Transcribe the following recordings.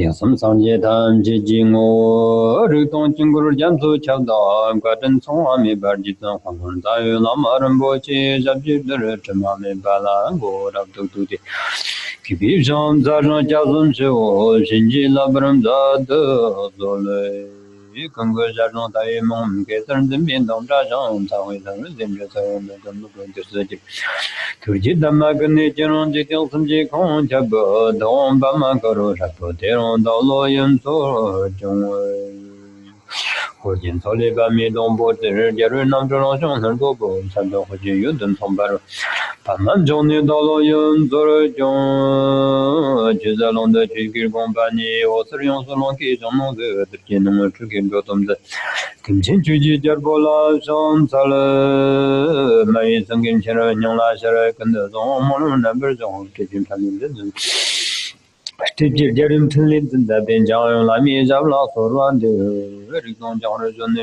Some Sanjay Tam Jingo, Riton Jingur Jamsu Chavda, Gaten Songami Barjitan, Honda, Lama Rinpoche, Jabjib the Richamami Bala, Go up to the Kibijam Zarno Jazum Show, Shinji Labram Zad, Zole. Congo Jarno Diamond, Gathern the Mindom Rajan, Tawitan, the city. To get the magnetic on details and Jacon Jabba, Don Bamakaro, Poteron, Doloyan, Torjon. Hojin Soliba made on board the Jerusalem and Gobo, Sando Hoji, Yudon Tombaro. Paman Johnny Doloyan, Zorojon, Chisel on the Chikir Company, Osirion Solonki, on the Kinum Chicken Bottom. Kimchin Chuji Jarbola, Son Sala, May Sangin Chera, Yola Shara, and the Zon numbers on Kitchen Family. Jerim Tillit and the Benjamin Lamy Javla for one day, very long generation,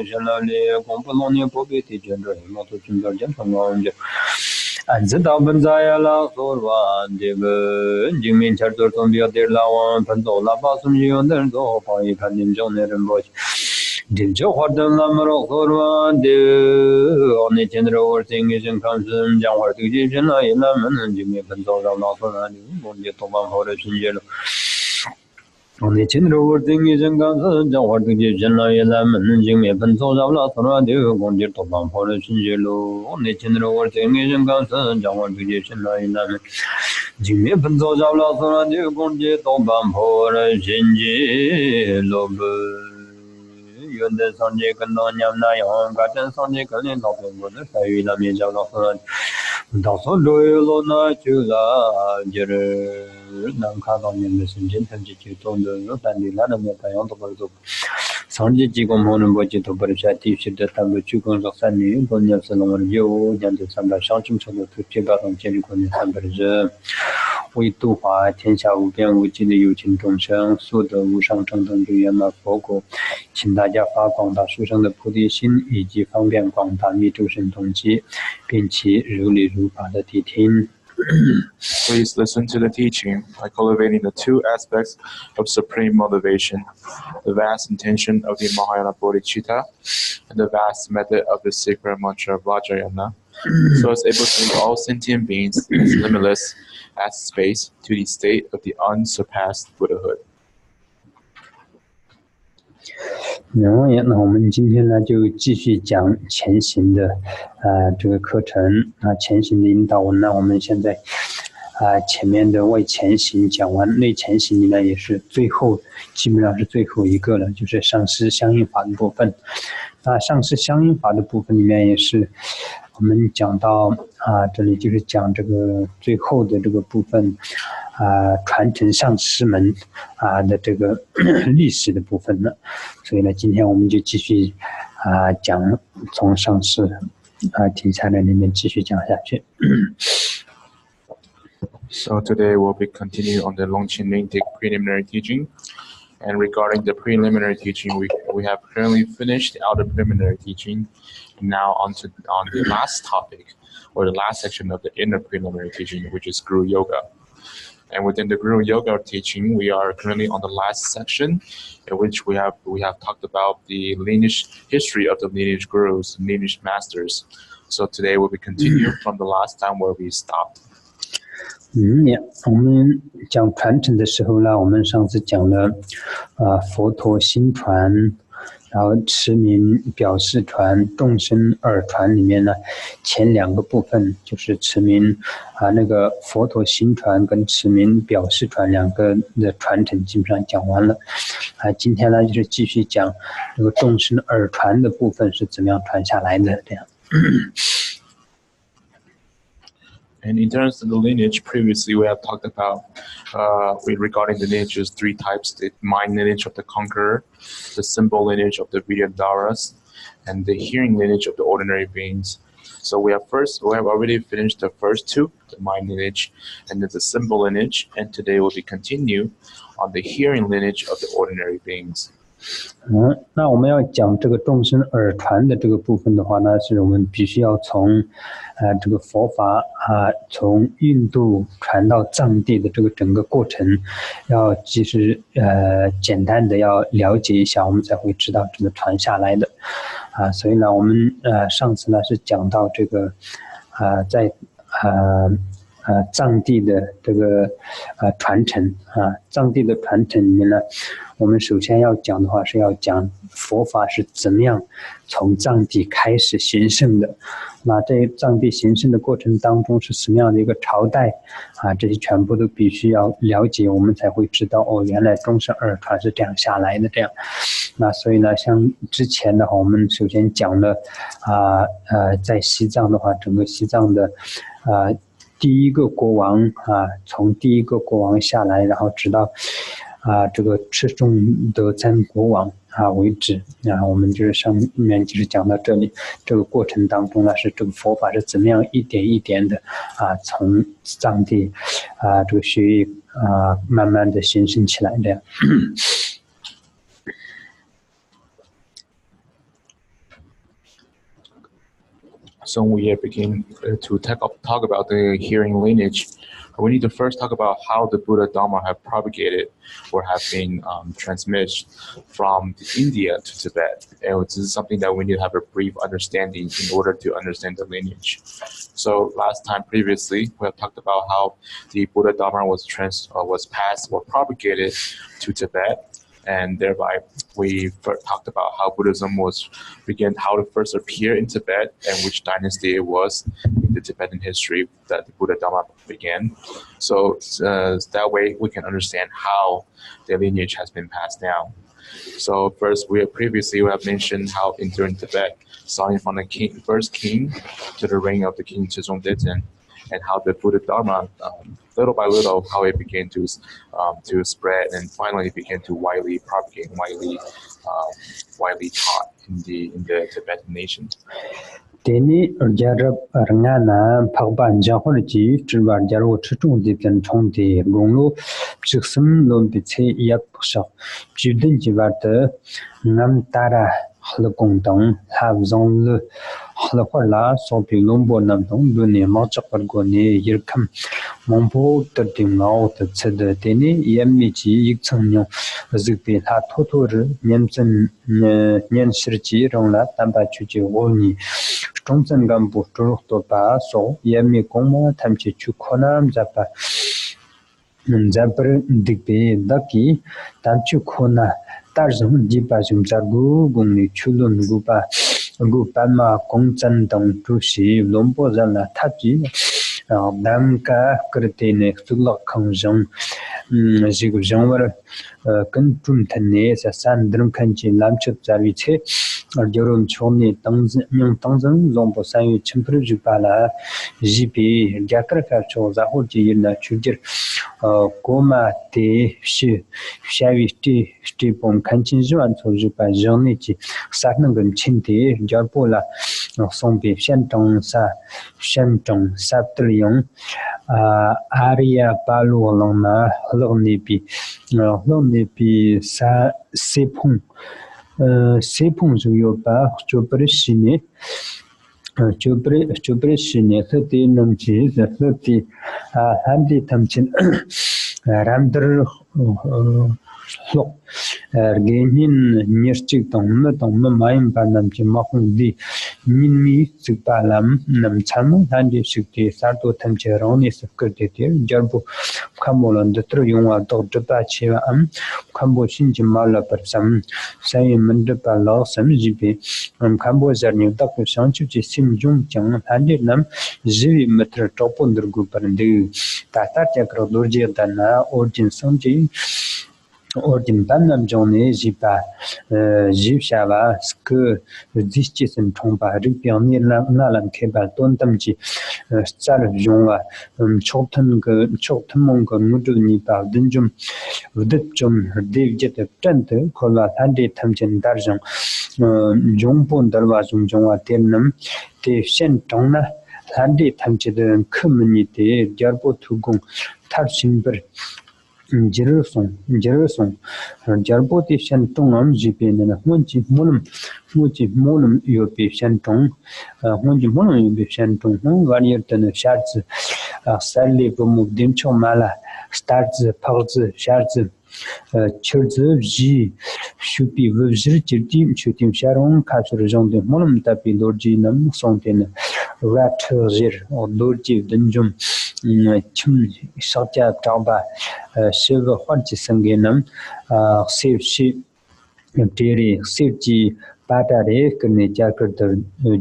Compolonia Pobiti General, Moto Chimber Gentleman. And the Dabanzayala for one day, Jimmy Charter on the other Lawan, Pandola Basum, you and then go for you can enjoy Rinpoche. Dimjo Horton Lamaro for one day, only general thing is in constant, Jawar to Jijan, Lemon, and Jimmy Pandola for one day, won't get to one horse in yellow. Only general thing is in constant, Jawar to Jijan, Lemon, and Jimmy Pandola for one day, won't get to one horse in yellow. Only general thing is in constant, Jawar to Jijan, Lemon. Jimmy Pandola for one day, won't get to one horse in yellow. The Sunday Candonia, Garden Sunday Canyon, the Major of Dawson Doyle, Natula, Jerry, Nankadon, Messenger, on the Pandilana, on the Bazo. Sunday Gomon, Bodhicitta Series, the Tambuchukons of Sunny, Bonia Salon, Yo, and the Samba Shantum, so the Chibat on Jellicon, Samba. 为度化天下无边无际的有情众生，速得无上正等正圆满佛果，请大家发广大殊胜的菩提心，以及方便广大密诸神同机，并其如理如法的谛听。 Please listen to the teaching by cultivating the two aspects of supreme motivation, the vast intention of the Mahayana Bodhicitta, and the vast method of the sacred mantra Vajrayana, so as able to lead all sentient beings as limitless as space to the state of the unsurpassed Buddhahood. 那我们今天呢就继续讲前行的这个课程前行的引导文呢，我们现在前面的为前行讲完，内前行呢也是最后，基本上是最后一个了，就是上师相应法的部分。上师相应法的部分里面也是我们讲到这里就是讲这个最后的这个部分传承上师门的这个历史的部分了。所以呢，今天我们就继续讲从上师题材的里面继续讲下去。So today we'll be continuing on the Longchen Ning preliminary teaching. And regarding the preliminary teaching, we have currently finished the outer preliminary teaching. Now on the last topic, or the last section of the inner preliminary teaching, which is Guru Yoga. And within the Guru Yoga teaching, we are currently on the last section, in which we have talked about the lineage history of the lineage gurus, lineage masters. So today we'll be continuing from the last time where we stopped. 我们讲传承的时候呢，我们上次讲了佛陀心传，然后持名表示传、众生耳传里面呢，前两个部分就是持名那个佛陀心传跟持名表示传两个的传承基本上讲完了。今天呢就是继续讲这个众生耳传的部分是怎么样传下来的这样。And in terms of the lineage, previously we have talked about regarding the lineages, three types: the mind lineage of the conqueror, the symbol lineage of the Vidyadharas, and the hearing lineage of the ordinary beings. So we have already finished the first two, the mind lineage and the symbol lineage, and today we'll be continue on the hearing lineage of the ordinary beings. 那我们要讲这个众生耳传的这个部分的话呢，是我们必须要从这个佛法从印度传到藏地的这个整个过程，要其实简单的要了解一下，我们才会知道怎么传下来的所以呢，我们上次呢是讲到这个在藏地的这个传承藏地的传承里面呢，我们首先要讲的话是要讲佛法是怎么样从藏地开始兴盛的。那在藏地兴盛的过程当中是什么样的一个朝代这些全部都必须要了解，我们才会知道原来众生耳传是这样下来的这样。那所以呢，像之前的话，我们首先讲了在西藏的话，整个西藏的第一个国王从第一个国王下来，然后直到这个赤众德赞国王为止我们就是上面就是讲到这里，这个过程当中呢，是这个佛法是怎么样一点一点的从藏地这个学业慢慢的兴盛起来这样。So we begin to talk about the hearing lineage. We need to first talk about how the Buddha Dharma have propagated or have been transmitted from India to Tibet. And this is something that we need to have a brief understanding in order to understand the lineage. So last time previously, we have talked about how the Buddha Dharma was passed or propagated to Tibet. And thereby, we first talked about how Buddhism began how to first appear in Tibet and which dynasty it was in the Tibetan history that the Buddha Dharma began. So that way, we can understand how the lineage has been passed down. So first, we have mentioned how during Tibet, starting from the first king to the reign of the king Chizong Dechen, and how the Buddha Dharma, little by little, how it began to spread and finally began to widely propagate, widely taught in the Tibetan nation. Teni jarab rangana phagban jahor ji chirbar jaro chitung de tan chong de gonglo chiksum lom bi che yap sha juden ji war de nam tara hal gong dong ha zong le hal khwa la so pi lom bo nam dong du ne ma chak par go ne yir kham mong bo ter dim lao de che de teni yam mi ji yik chang nyo zik bi ha tho tho re nyam chen nyen shir ji rong la tam ba chu ji wo ni Trongsen gambu to pa so yami kongma tamchi chu khonam japa japar dikbe daki tamchu khona tarzum jipa jum jargu gungni chulun gupa ma kongchan dong tu shi lompo jala thaji nam ka krte ne sulak khang jong jigu jongwar kan tum thane sa san drum khanchi lamchup jawi che Jorum chomni tangzang lombo sanyu chimpru jupala jipi jakar ka cho zahur ji yirna chujir goma te shawi sti pom kanchin juan cho jupa jongni ji saknang gam chinte jarpola sombe shantong saptriyong Arya palu longna longni pi sa sepung sepung yo ba chopre shine thati namchi thati handi tamchin ramdar lok genin nirchik tong ma maim pa namchi mahung di minmi sikpalam nam cham handi sikti sarto tamchi roni sakar de jarbu khamolon datro yongwa dog japa chewa khambo shinji mala parsam sai mandapa la sam jibe khambo zarni dak shanchu ji sim jung chang handi nam jivi matra topon durgu parande tata chakro dorje dana origin samji Ordin Banam Johnny Jipa Jipshava Sk Dischis and Tomba Ripian Nalan Kebal Tontamji Star Jonga Choktamonga Mudu Nipa Dinjum Vdipjum David Tente Kola Handi Tamjin Darjan Jongbon Darwazum Jonga Ternam Te Shen Tongna Handi Tamjid community Jarbo Tugung Tarsimber 接着送，加波的先中俺们这边的呢，我们有比先中，我们有比先中，我也真的下次，三里不木定出马了，start 子、跑子、下子。秋子ji shupi vujir jirdi chutim sharon kasur jonde monum tapi lorji nam sonten rat zir or lorji dunjum chum satya tamba shiva hwanji sangenam sivshi teri sivji patare kene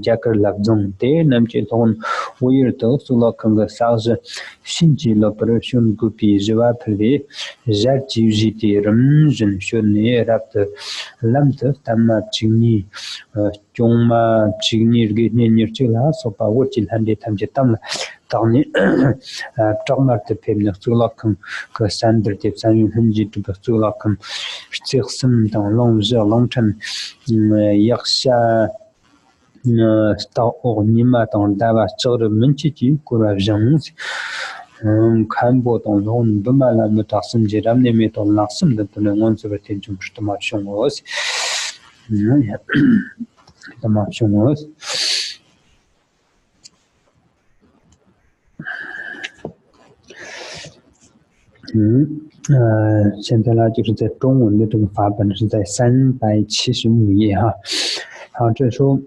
jakar labzong te namche thon wir to sula kanga saz shinji l'opération gupi jiwa philve jarji jiti ram jin shone rat lamt tamma chingni chongma chingni ge nyer chila sopa wotil hande tamje tamla tawni tawmar te pemna sula kang ka sandr te sanyu hunji tu sula kang stsum dans longchan yaksha sta ornima dans dava sur munchiti courageux kanbo dans zone bamala mutasum jiram ne meton lasum de ton sur tenjum stomachon os stomachon os现在呢，就是在中文的这个法本是在375页哈。好，这说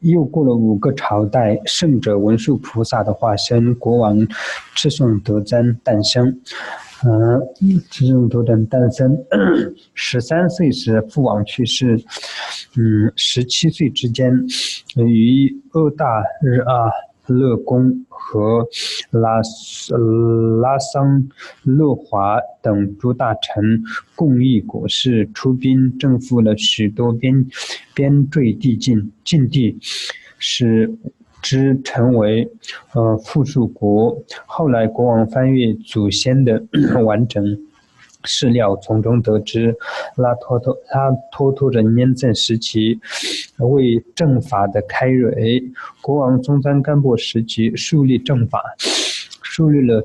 又过了5个朝代，圣者文殊菩萨的化身国王智颂德瞻诞生。智颂德瞻诞生，13岁时父王去世，17岁之间于阿大日阿乐宫和拉桑勒华等诸大臣共议国事，出兵征服了许多边陲禁地，使之成为附属国。后来国王翻阅祖先的完整史料，从中得知拉托托人年政时期为政法的开蕊，国王中山干布时期树立了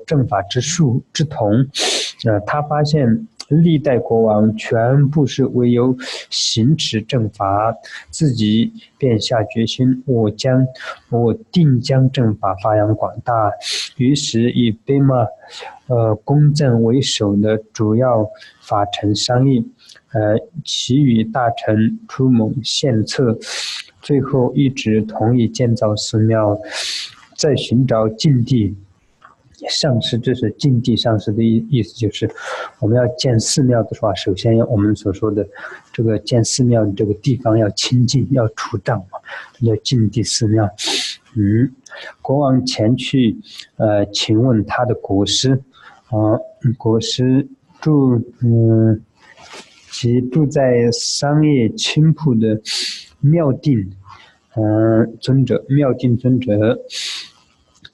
政法之统。他发现历代国王全部是为有行持正法，自己便下决心，我定将正法发扬广大。于是以贝玛公正为首的主要法臣商议，其余大臣出谋献策，最后一致同意建造寺庙，再寻找禁地上师。这是禁地上师的意思，就是我们要建寺庙的话，首先我们所说的这个建寺庙的这个地方要清净，要除障嘛，这叫禁地寺庙。国王前去请问他的国师，国师住在商业青铺的妙定尊者，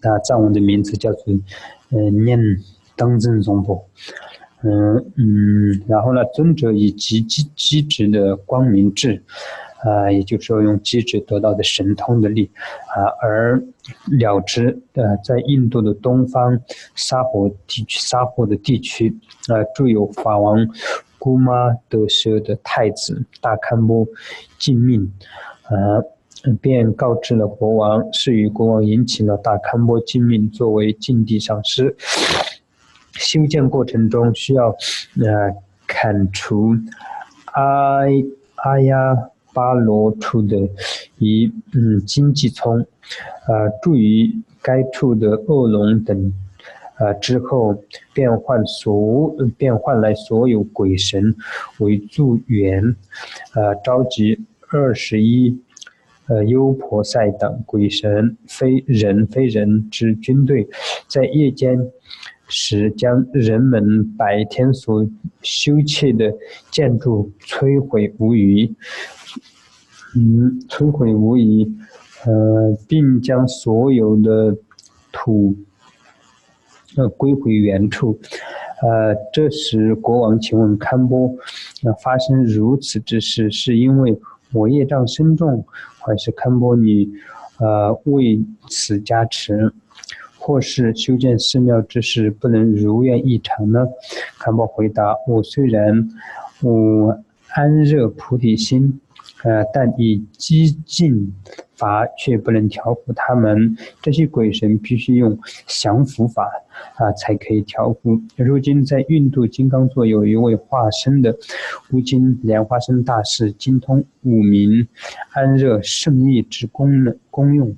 他藏文的名字叫做念当真宗婆。然后呢，尊者以极机智的光明智，也就是说用机智得到的神通的力，而了知在印度的东方沙婆的地区，住有法王姑妈德舍的太子大堪波尽命，便告知了国王，是与国王引起了大堪波尽命作为禁地上师。修建过程中需要砍除阿亚巴罗处的一荆棘丛，助于该处的恶龙等，之后变换来所有鬼神为助缘，召集21优婆塞等鬼神非人之军队，在夜间时将人们白天所修砌的建筑摧毁无遗，并将所有的土归回原处。这时国王请问堪波，发生如此之事，是因为我业障深重，还是堪波你为此加持？或是修建寺庙之事不能如愿以偿呢？堪波回答：我虽然安热菩提心，但以激进法却不能调伏他们。这些鬼神必须用降伏法才可以调伏。如今在印度金刚座有一位化身的乌金莲花生大士，精通五明安热圣意之功用，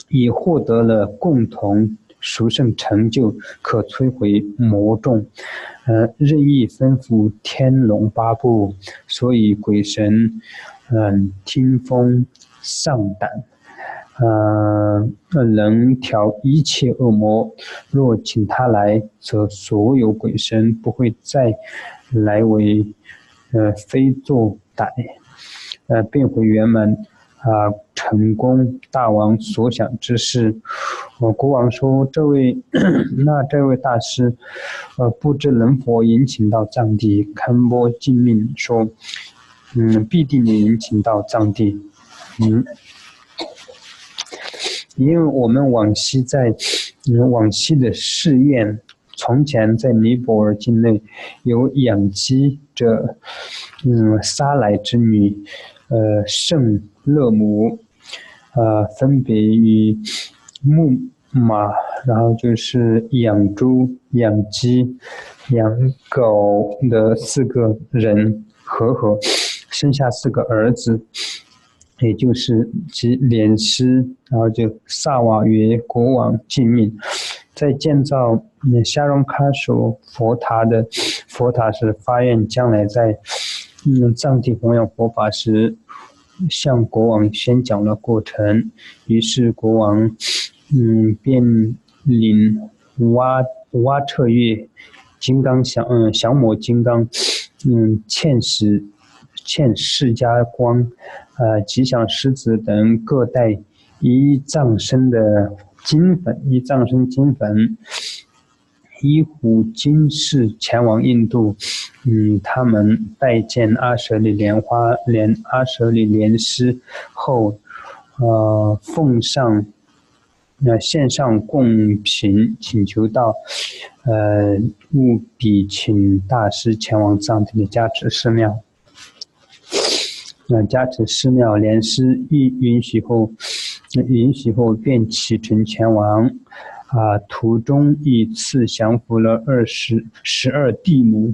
已获得了共同殊胜成就，可摧毁魔众，任意吩咐天龙八部，所以鬼神听风丧胆，能调一切恶魔。若请他来，则所有鬼神不会再来为非作歹，变回圆满。成功大王所想之事。国王说：“这位大师，不知能否引请到藏地？”堪波敬命说：“必定引请到藏地。因为我们往昔的誓愿，从前在尼泊尔境内有养鸡者，撒来之女，圣勒姆，分别与木马，然后就是养猪、养鸡、养狗的4个人合生下4个儿子，也就是即莲师，然后就萨瓦约国王尽命。在建造夏荣喀所佛塔时，发愿将来在藏地弘扬佛法时，向国降宣讲了过程。于是国王便领哇彻月金刚降魔金刚欠释迦光吉祥狮子等各带一藏身金粉依虎金饰前往印度。他们拜见阿舍利莲师后，献上贡品，请求到务必请大师前往藏地的加持寺庙。加持寺庙莲师允许后便启程前往。途中亦赐降服了12地母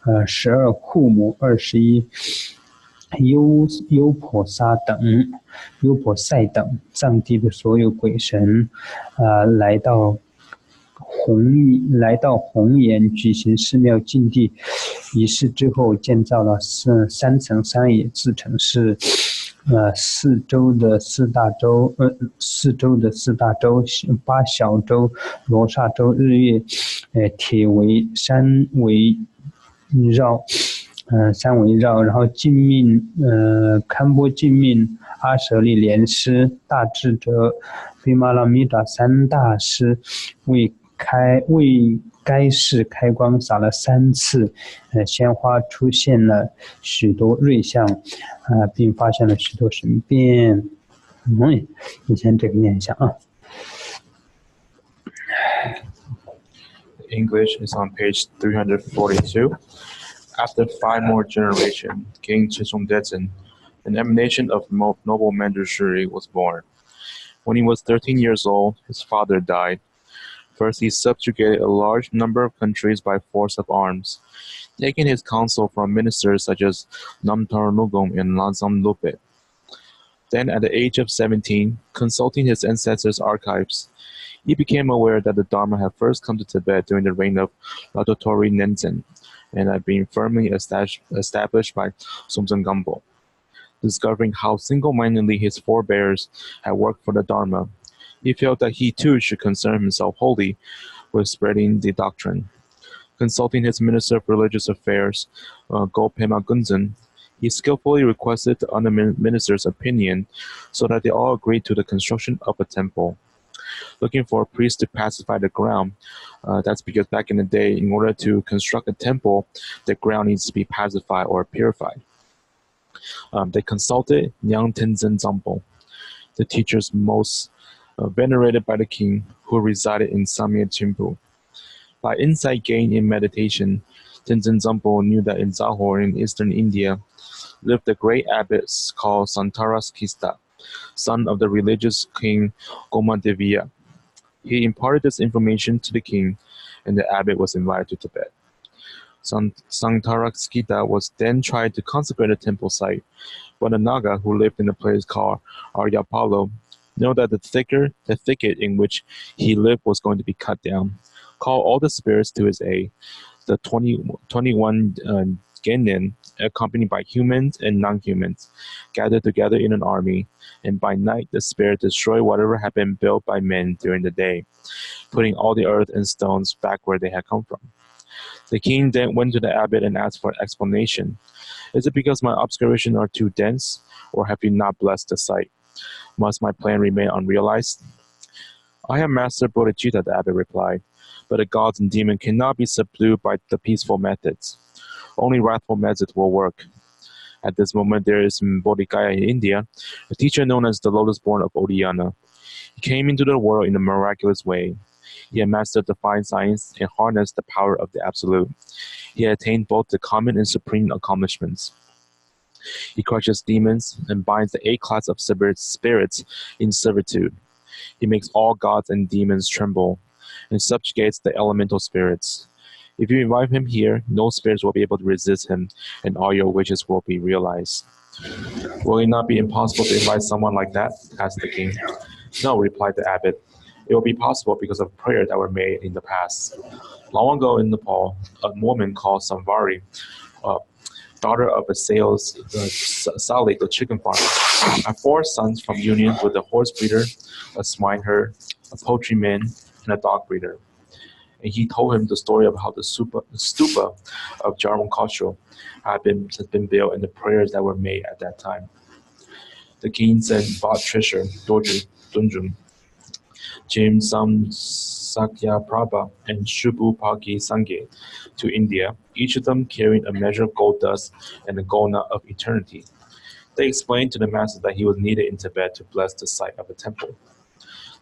，12库母，21优婆塞等藏地的所有鬼神，来到红岩举行寺庙净地仪式之后，建造了3层山野自成是4州的4大洲，8小洲，罗刹洲、日月铁围山围绕，然后堪波敬命阿舍利莲师、大智者、毗玛拉米达3大师为该寺开光，洒了3次鲜花，出现了许多瑞相，并发现了许多神变。以前这个念一下啊。English is on page 342. After 5 more generations, King Chesongdetsen, an emanation of noble Manjushri, was born. When he was 13 years old, his father died. First, he subjugated a large number of countries by force of arms, taking his counsel from ministers such as Namtar Nugom and Lazam Lope. Then, at the age of 17, consulting his ancestors' archives, he became aware that the Dharma had first come to Tibet during the reign of Latotori Nenten, and had been firmly established by Somzang Gampo. Discovering how single-mindedly his forebears had worked for the Dharma, he felt that he too should concern himself wholly with spreading the doctrine. Consulting his Minister of Religious Affairs, Golpema Gunzen, he skillfully requested the other ministers' opinion so that they all agreed to the construction of a temple. Looking for a priest to pacify the ground, that's because back in the day, in order to construct a temple, the ground needs to be pacified or purified. They consulted Nyang Tenzin Zampo, the teachers most venerated by the king, who resided in Samye Chimpu. By insight gained in meditation, Tenzin Zampo knew that in Zahor in eastern India lived a great abbot called Santaraskista, son of the religious king Gomadevya. He imparted this information to the king, and the abbot was invited to Tibet. Santaraskita was then tried to consecrate a temple site, but a Naga who lived in a place called Aryapalo knew that the thicket in which he lived was going to be cut down, called all the spirits to his aid. The 21 Genin, accompanied by humans and non-humans, gathered together in an army, and by night the spirit destroyed whatever had been built by men during the day, putting all the earth and stones back where they had come from. The king then went to the abbot and asked for an explanation. Is it because my obscurations are too dense, or have you not blessed the site? Must my plan remain unrealized? I have mastered Bodhicitta, the abbot replied, but the gods and demons cannot be subdued by the peaceful methods. Only wrathful methods will work. At this moment, there is in Bodhikaya in India, a teacher known as the Lotus-born of Odiyana. He came into the world in a miraculous way. He had mastered the fine science and harnessed the power of the Absolute. He had attained both the common and supreme accomplishments. He crushes demons and binds the 8 classes of spirits in servitude. He makes all gods and demons tremble and subjugates the elemental spirits. If you invite him here, no spirits will be able to resist him, and all your wishes will be realized. Will it not be impossible to invite someone like that? Asked the king. No, replied the abbot. It will be possible because of prayers that were made in the past. Long ago in Nepal, a woman called Samvari, daughter of a Salik, the chicken farmer, had 4 sons from union with a horse breeder, a swineherd, a poultry man, and a dog breeder. And he told him the story of how the stupa of Jarvankosho had been built and the prayers that were made at that time. The king sent bought treasure, Dunjum, Jim Sam Sakya Prabha, and Shubu Pagi Sangye to India, each of them carrying a measure of gold dust and a gold nut of eternity. They explained to the master that he was needed in Tibet to bless the site of a temple.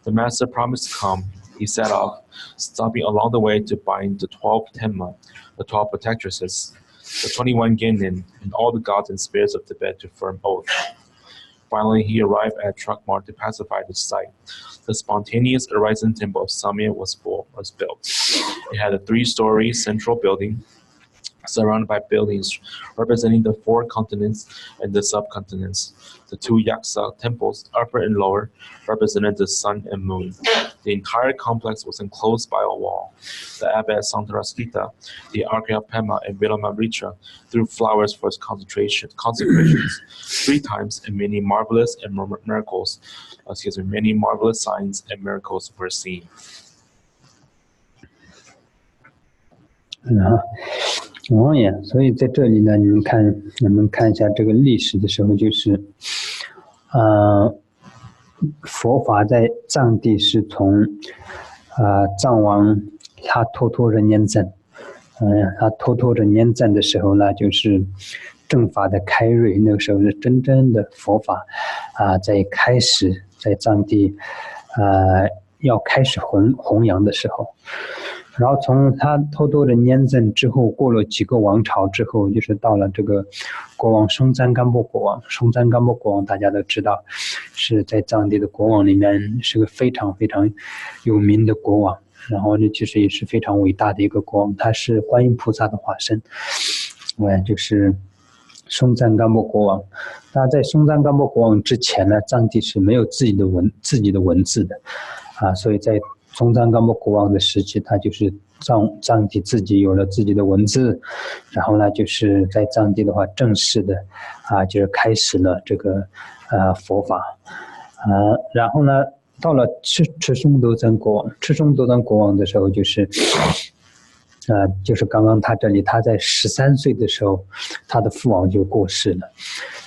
The master promised to come. He set off, stopping along the way to bind the 12 Tenma, the 12 protectresses, the 21 Genin, and all the gods and spirits of Tibet to firm oath. Finally, he arrived at Trukmar to pacify the site. The spontaneous arising temple of Samye was built. It had a 3-story central building, surrounded by buildings representing the 4 continents and the subcontinents. The 2 Yaksa temples, upper and lower, represented the sun and moon. The entire complex was enclosed by a wall. The abbot Santaraskita, the Argyapema, and Vilamaritra threw flowers for his consecrations 3 times, and many marvelous signs and miracles were seen. 所以在这里呢，我们看一下这个历史的时候，就是，佛法在藏地是从，藏王他偷偷着念赞，他偷偷着念赞的时候呢，就是正法的开瑞，那个时候是真正的佛法，在开始在藏地，要开始弘扬的时候。 然后从他偷偷的念赞之后，过了几个王朝之后，就是到了这个国王松赞干布国王。松赞干布国王大家都知道，是在藏地的国王里面是个非常非常有名的国王。然后呢，其实也是非常伟大的一个国王，他是观音菩萨的化身。就是松赞干布国王。那在松赞干布国王之前呢，藏地是没有自己的文字的，所以在 松赞干布国王的时期，他就是藏地自己有了自己的文字，然后呢，就是在藏地的话，正式的就是开始了这个佛法，然后呢，到了赤松多赞国王的时候，就是刚刚他这里他在13岁的时候，他的父王就过世了。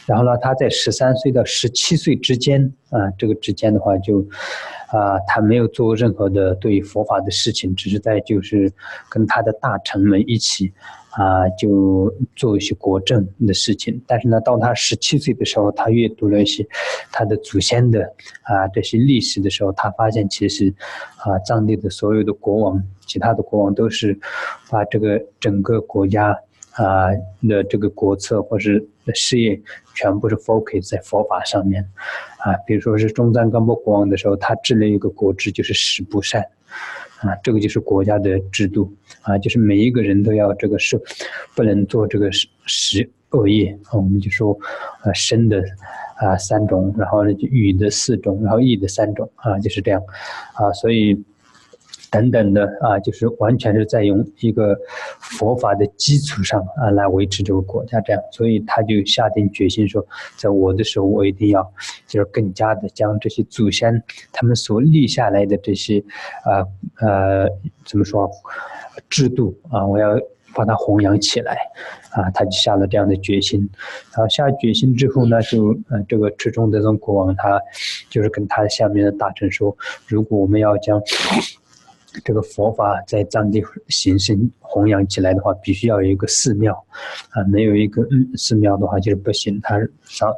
然后呢，他在13岁到17岁之间，这个之间的话就，他没有做任何的对佛法的事情，只是在就是跟他的大臣们一起，就做一些国政的事情。但是呢，到他17岁的时候，他阅读了一些他的祖先的这些历史的时候，他发现其实藏地的所有的国王，其他的国王都是把这个整个国家的这个国策或是事业全部是 focus 在佛法上面比如说是中赞干波国王的时候，他制了一个国制，就是10不善这个就是国家的制度就是每一个人都要这个是不能做这个10恶业我们就说身的3种，然后呢语的4种，然后意的3种就是这样所以等等的就是完全是在用一个佛法的基础上来维持这个国家这样，所以他就下定决心说，在我的时候我一定要就是更加的将这些祖先他们所立下来的这些怎么说制度我要把它弘扬起来他就下了这样的决心。然后下决心之后呢，就这个赤中德宗国王他就是跟他下面的大臣说，如果我们要将这个佛法在藏地形成弘扬起来的话，必须要有一个寺庙没有一个寺庙的话就是不行。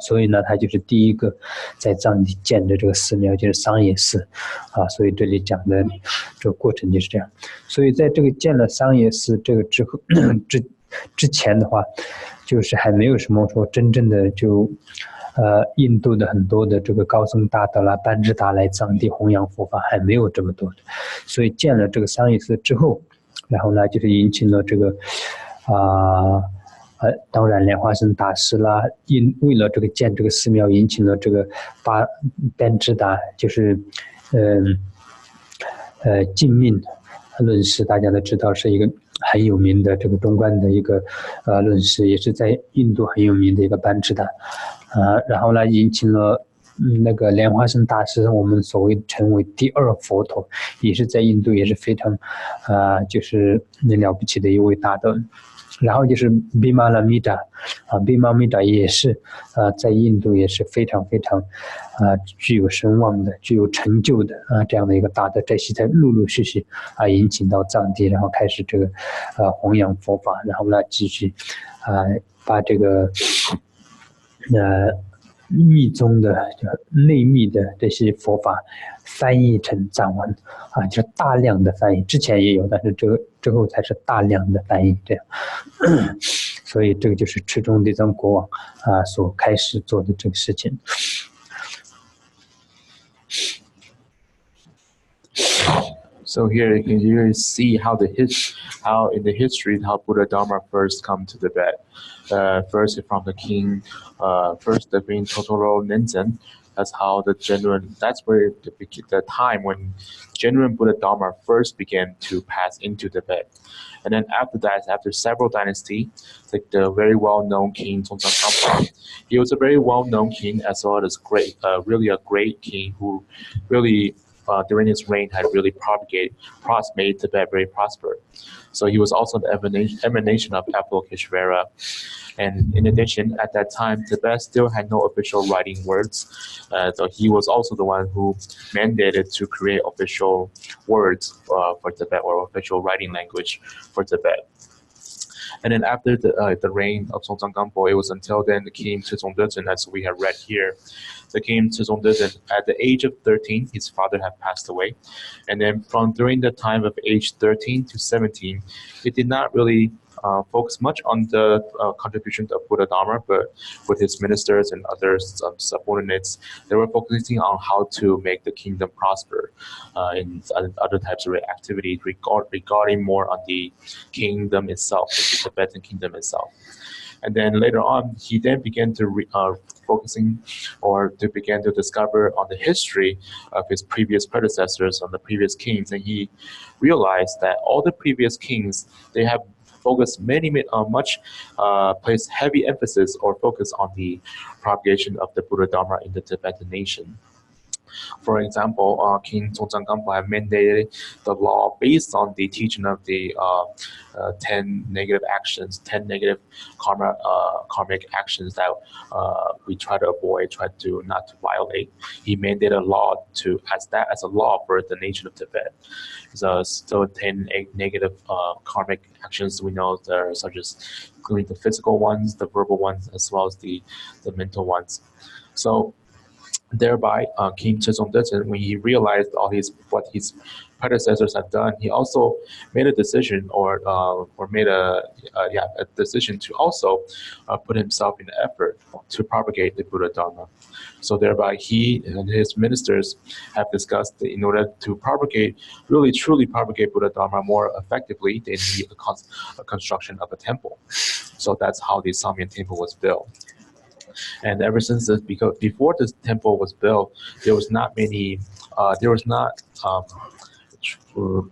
所以呢，他就是第一个在藏地建的这个寺庙，就是桑耶寺所以这里讲的这个过程就是这样。所以在这个建了桑耶寺这个之后之前的话，就是还没有什么说真正的就印度的很多的这个高僧大德啦、班智达来藏地弘扬佛法还没有这么多的，所以建了这个桑耶寺之后，然后呢就是引起了这个当然莲花生大师啦，为了这个建这个寺庙，引起了这个班智达就是净命论师，大家都知道是一个很有名的这个中观的一个论师，也是在印度很有名的一个班智达然后呢引起了那个莲花生大师，我们所谓称为第2佛陀，也是在印度也是非常就是了不起的一位大德。然后就是比玛拉米达比玛米达也是在印度也是非常非常具有声望的、具有成就的这样的一个大德，这些才陆陆续续引请到藏地，然后开始这个弘扬佛法，然后呢继续把这个密宗的内密的这些佛法翻译成藏文就是大量的翻译，之前也有，但是这个之后才是大量的翻译这样所以这个就是赤中德宗国王所开始做的这个事情。So here you can really see how in the history how Buddha Dharma first come to Tibet. First from the king, first the Queen Totoro Nenzhen. That's where the time when genuine Buddha Dharma first began to pass into Tibet. And then after that, after several dynasties, like the very well-known king Songtsan Gampo, he was a very well-known king as well as really a great king who really during his reign had really made Tibet very prosperous. So he was also the emanation of Avalokiteshvara. And in addition, at that time, Tibet still had no official writing words. So he was also the one who mandated to create official words for Tibet, or official writing language for Tibet. And then after the reign of Songtsan Gampo, it was until then the king Trizong Dezhen, as we have read here. The king Trizong Dezhen, at the age of 13, his father had passed away. And then from during the time of age 13 to 17, he did not really focus much on the contribution of Buddha Dharma, but with his ministers and other subordinates, they were focusing on how to make the kingdom prosper in other types of activities regarding more on the kingdom itself, the Tibetan kingdom itself. And then later on, he then began to began to discover on the history of his previous predecessors, on the previous kings, and he realized that all the previous kings, they have focused placed heavy emphasis or focus on the propagation of the Buddha Dharma in the Tibetan nation. For example, King Tongzang Gampo had mandated the law based on the teaching of the 10 negative actions, 10 negative karmic actions that we try to avoid, try to not to violate. He mandated a law to as a law for the nation of Tibet. So 10 negative karmic actions we know there are such as including the physical ones, the verbal ones, as well as the mental ones. So thereby, King Chezong Deten, when he realized what his predecessors had done, he also made a decision, made a decision to also put himself in the effort to propagate the Buddha Dharma. So thereby, he and his ministers have discussed that in order to really truly propagate Buddha Dharma more effectively, they need a construction of a temple. So that's how the Samyen temple was built. And ever since this, because before this temple was built, there was not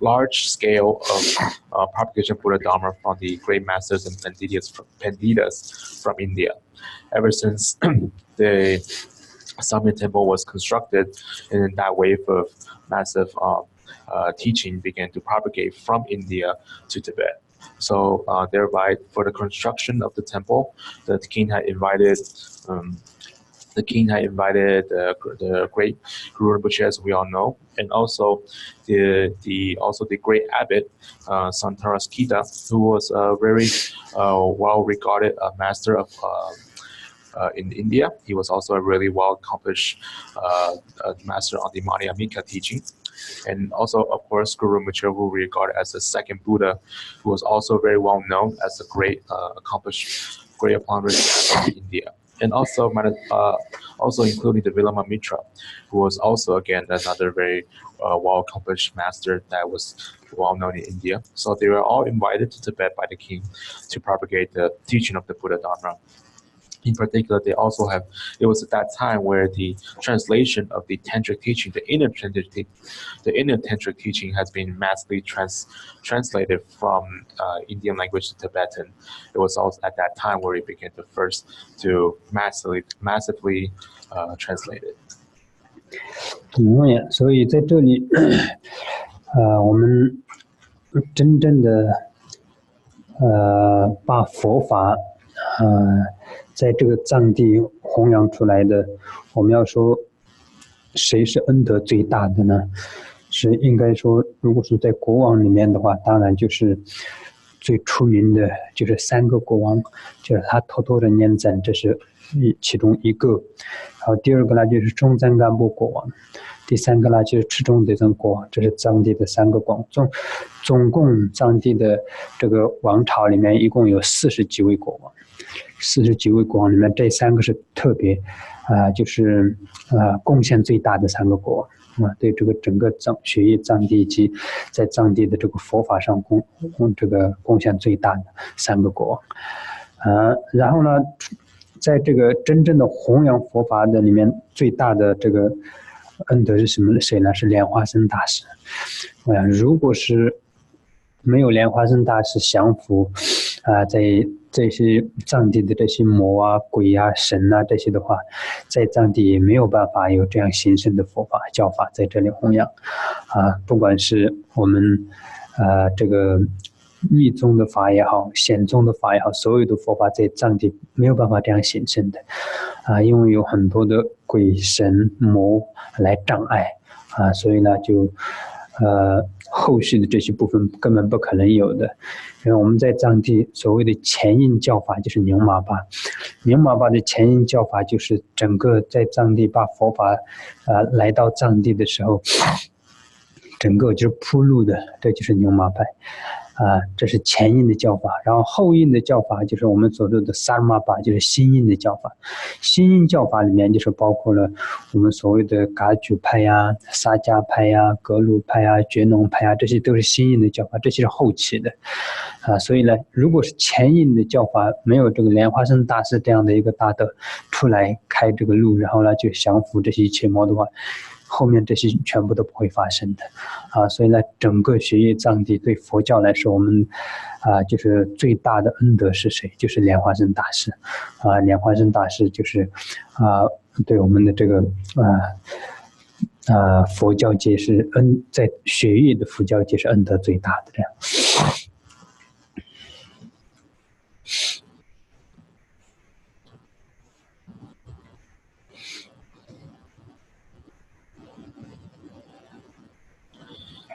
large scale of propagation of Buddha Dharma from the great masters and Panditas from India. Ever since the Samyen temple was constructed, and that wave of massive teaching began to propagate from India to Tibet. So thereby, for the construction of the temple, the king had invited the great Guru Rinpoche, as we all know, and also the great abbot Santaras Kita, who was a very well-regarded master of in India. He was also a really well-accomplished master on the Madhyamika teaching. And also, of course, Guru Rinpoche, who we regard as the second Buddha, who was also very well known as a great, accomplished, great accomplished master in India. And also including the Lama Mitra, who was also, again, another very well-accomplished master that was well-known in India. So they were all invited to Tibet by the king to propagate the teaching of the Buddha Dharma. In particular, it was at that time where the translation of the tantric teaching, the inner tantric teaching has been massively translated from Indian language to Tibetan. It was also at that time where it began to massively translate it. 所以在这里，我们真正的把佛法在这个藏地弘扬出来的，我们要说谁是恩德最大的呢？是应该说，如果是在国王里面的话，当然就是最出名的就是3个国王，就是他偷偷的念赞，这是其中一个。然后第二个呢就是中赞干部国王，第3个呢就是赤中德增国王，这是藏地的3个国王。总共藏地的这个王朝里面一共有40几位国王。40几位国王里面，这3个是特别就是贡献最大的3个国王对这个整个学业藏地以及在藏地的这个佛法上这个贡献最大的3个国王然后呢，在这个真正的弘扬佛法的里面，最大的这个恩德是谁呢？是莲花生大师。如果是没有莲花生大师降服在这些藏地的这些魔啊、鬼啊、神啊这些的话，在藏地也没有办法有这样形胜的佛法教法在这里弘扬不管是我们这个密宗的法也好，显宗的法也好，所有的佛法在藏地没有办法这样形成的因为有很多的鬼神魔来障碍所以呢就后续的这些部分根本不可能有的。因为我们在藏地所谓的前印教法就是宁玛巴，宁玛巴的前印教法就是整个在藏地把佛法来到藏地的时候，整个就是铺路的，这就是宁玛派这是前印的教法。然后后印的教法就是我们所说的萨玛巴，就是新印的教法。新印教法里面就是包括了我们所谓的噶举派呀、萨迦派呀、格鲁派呀、觉农派呀，这些都是新印的教法，这些是后期的所以呢，如果是前印的教法没有这个莲花生大师这样的一个大德出来开这个路，然后呢就降服这些一切魔的话，后面这些全部都不会发生的所以呢，整个学业藏地对佛教来说，我们就是最大的恩德是谁？就是莲花生大师莲花生大师就是对我们的这个佛教界是在学业的佛教界是恩德最大的这样。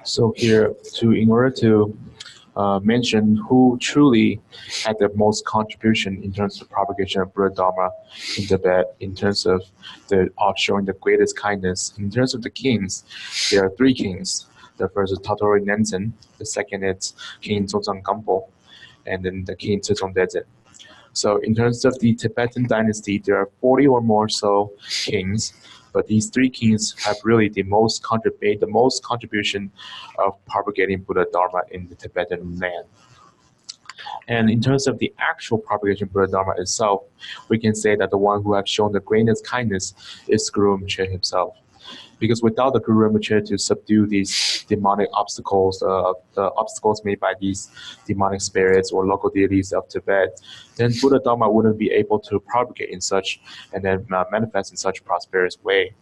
So here, in order to mention who truly had the most contribution in terms of propagation of Buddha Dharma in Tibet, in terms of showing the greatest kindness. In terms of the kings, there are 3 kings. The first is Tatori Nenzin, the second is King Dzogzang Gampo, and then the King Zizong Dezhen. So in terms of the Tibetan dynasty, there are 40 or more so kings, but these 3 kings have really the most contribution of propagating Buddha Dharma in the Tibetan land. And in terms of the actual propagation of Buddha Dharma itself, we can say that the one who has shown the greatest kindness is Guru Rinpoche himself. Because without the Guru Rinpoche to subdue these demonic obstacles, the obstacles made by these demonic spirits or local deities of Tibet, then Buddha Dharma wouldn't be able to propagate in such and then manifest in such a prosperous way.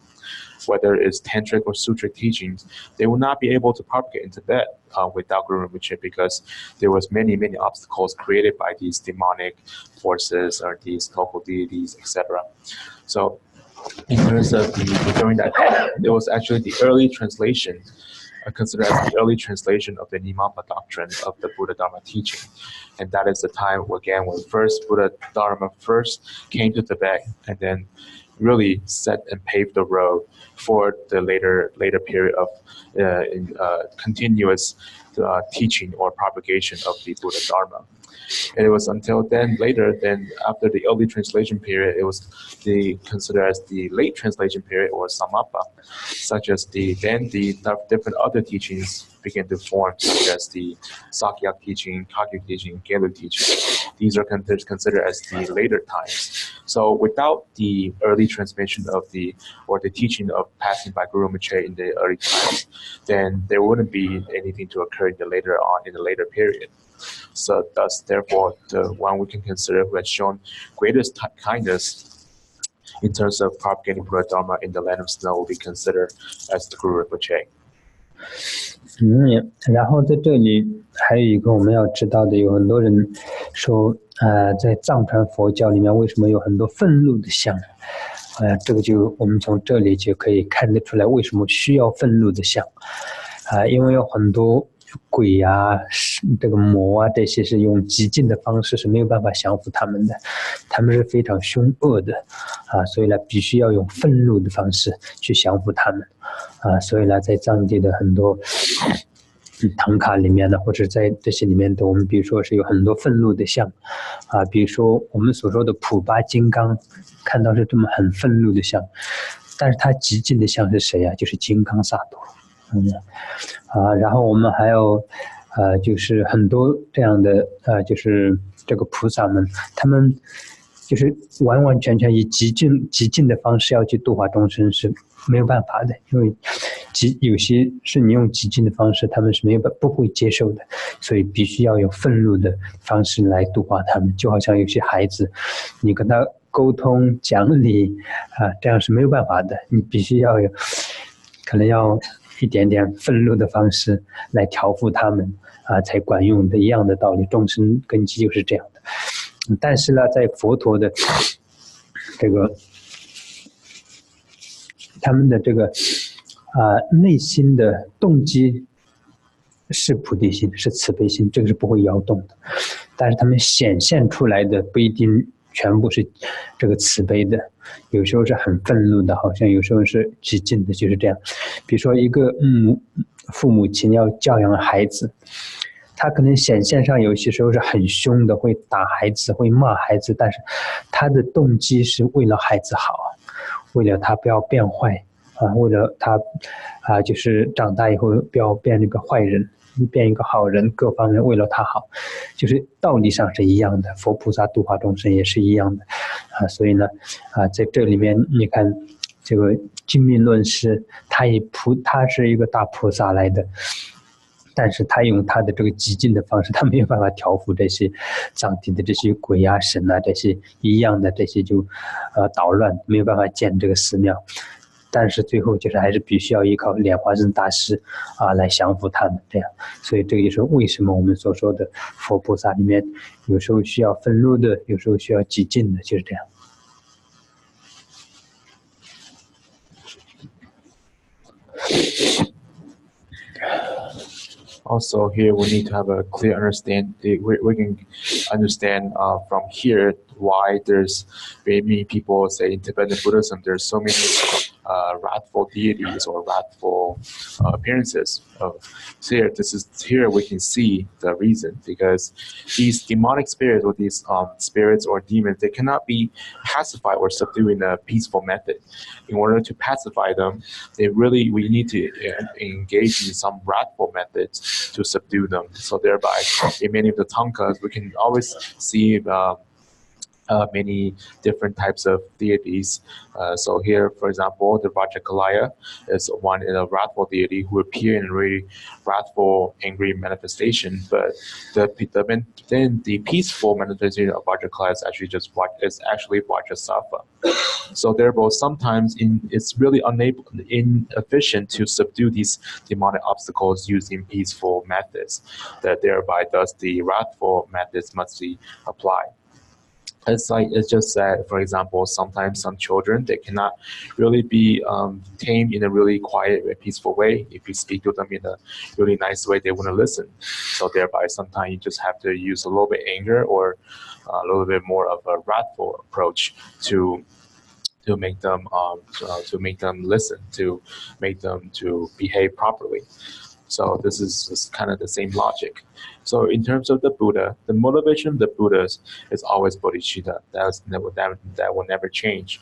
Whether it's tantric or sutric teachings, they will not be able to propagate in Tibet without Guru Rinpoche, because there was many obstacles created by these demonic forces or these local deities, etc. So in terms of showing that it was actually the early translation, considered as the early translation of the Nimampa doctrine of the Buddha Dharma teaching. And that is the time, again, when first Buddha Dharma first came to Tibet and then really set and paved the road for the later period of continuous teaching or propagation of the Buddha Dharma. And it was until then, after the early translation period, it was considered as the late translation period, or Samappa, such as the different other teachings began to form, such as the Sakya teaching, Kagyu teaching, Gelug teaching. These are considered as the later times. So without the early transmission of the teaching of passing by Guru Rinpoche in the early times, then there wouldn't be anything to occur in the later period. So thus, therefore, the one we can consider who has shown greatest kindness in terms of propagating Buddha Dharma in the land of snow will be considered as the Guru Rinpoche. 然后在这里还有一个我们要知道的，有很多人说，在藏传佛教里面为什么有很多愤怒的像？这个我们从这里就可以看得出来，为什么需要愤怒的像？因为有很多鬼啊、这个魔啊，这些是用极尽的方式是没有办法降服他们的，他们是非常凶恶的，所以呢，必须要用愤怒的方式去降服他们，所以呢，在藏地的很多唐卡里面呢，或者在这些里面的，我们比如说是有很多愤怒的像，比如说我们所说的普巴金刚，看到是这么很愤怒的像，但是它极尽的像是谁啊？就是金刚萨埵。然后我们还有就是很多这样的就是这个菩萨们，他们就是完完全全以极尽的方式要去度化众生是没有办法的，因为有些是你用极尽的方式，他们是不会接受的，所以必须要用愤怒的方式来度化他们。就好像有些孩子，你跟他沟通讲理这样是没有办法的，你必须要可能要一点点愤怒的方式来调伏他们才管用的，一样的道理，众生根基就是这样的。但是呢，在佛陀的这个他们的这个内心的动机是菩提心，是慈悲心，这个是不会摇动的。但是他们显现出来的不一定全部是这个慈悲的，有时候是很愤怒的，好像有时候是极尽的，就是这样。比如说一个父母亲要教养孩子，他可能显现上有些时候是很凶的，会打孩子，会骂孩子，但是他的动机是为了孩子好，为了他不要变坏为了他就是长大以后不要变那个坏人，变一个好人，各方面为了他好，就是道理上是一样的，佛菩萨度化众生也是一样的所以呢在这里面你看这个精密论师，他是一个大菩萨来的，但是他用他的这个极尽的方式，他没有办法调伏这些藏地的这些鬼啊神啊这些一样的，这些就捣乱，没有办法建这个寺庙。但是最后就是还是必须要依靠莲花生大师来降服他们这样。所以这个就是为什么我们所说的佛菩萨里面有时候需要愤怒的，有时候需要寂静的，就是这样。Also, here we need to have a clear understanding. We can understand from here why there's many people say in Tibetan Buddhism there's so many wrathful deities or wrathful appearances. So here we can see the reason, because these demonic spirits or these spirits or demons, they cannot be pacified or subdued in a peaceful method. In order to pacify them, we need to engage in some wrathful methods to subdue them. So thereby, in many of the tankas, we can always see many different types of deities. So here, for example, the Vajrakalaya is one in a wrathful deity who appear in a really wrathful, angry manifestation. But then the peaceful manifestation of Vajrakalaya is actually Vajrasattva. So therefore, sometimes it's really inefficient to subdue these demonic obstacles using peaceful methods. That thereby, thus the wrathful methods must be applied. It's just that, for example, sometimes some children, they cannot really be tamed in a really quiet and peaceful way. If you speak to them in a really nice way, they wouldn't listen. So thereby, sometimes you just have to use a little bit anger or a little bit more of a wrathful approach to make them listen, to make them to behave properly. So this is kind of the same logic. So in terms of the Buddha, the motivation of the Buddhas is always bodhicitta. That will never change.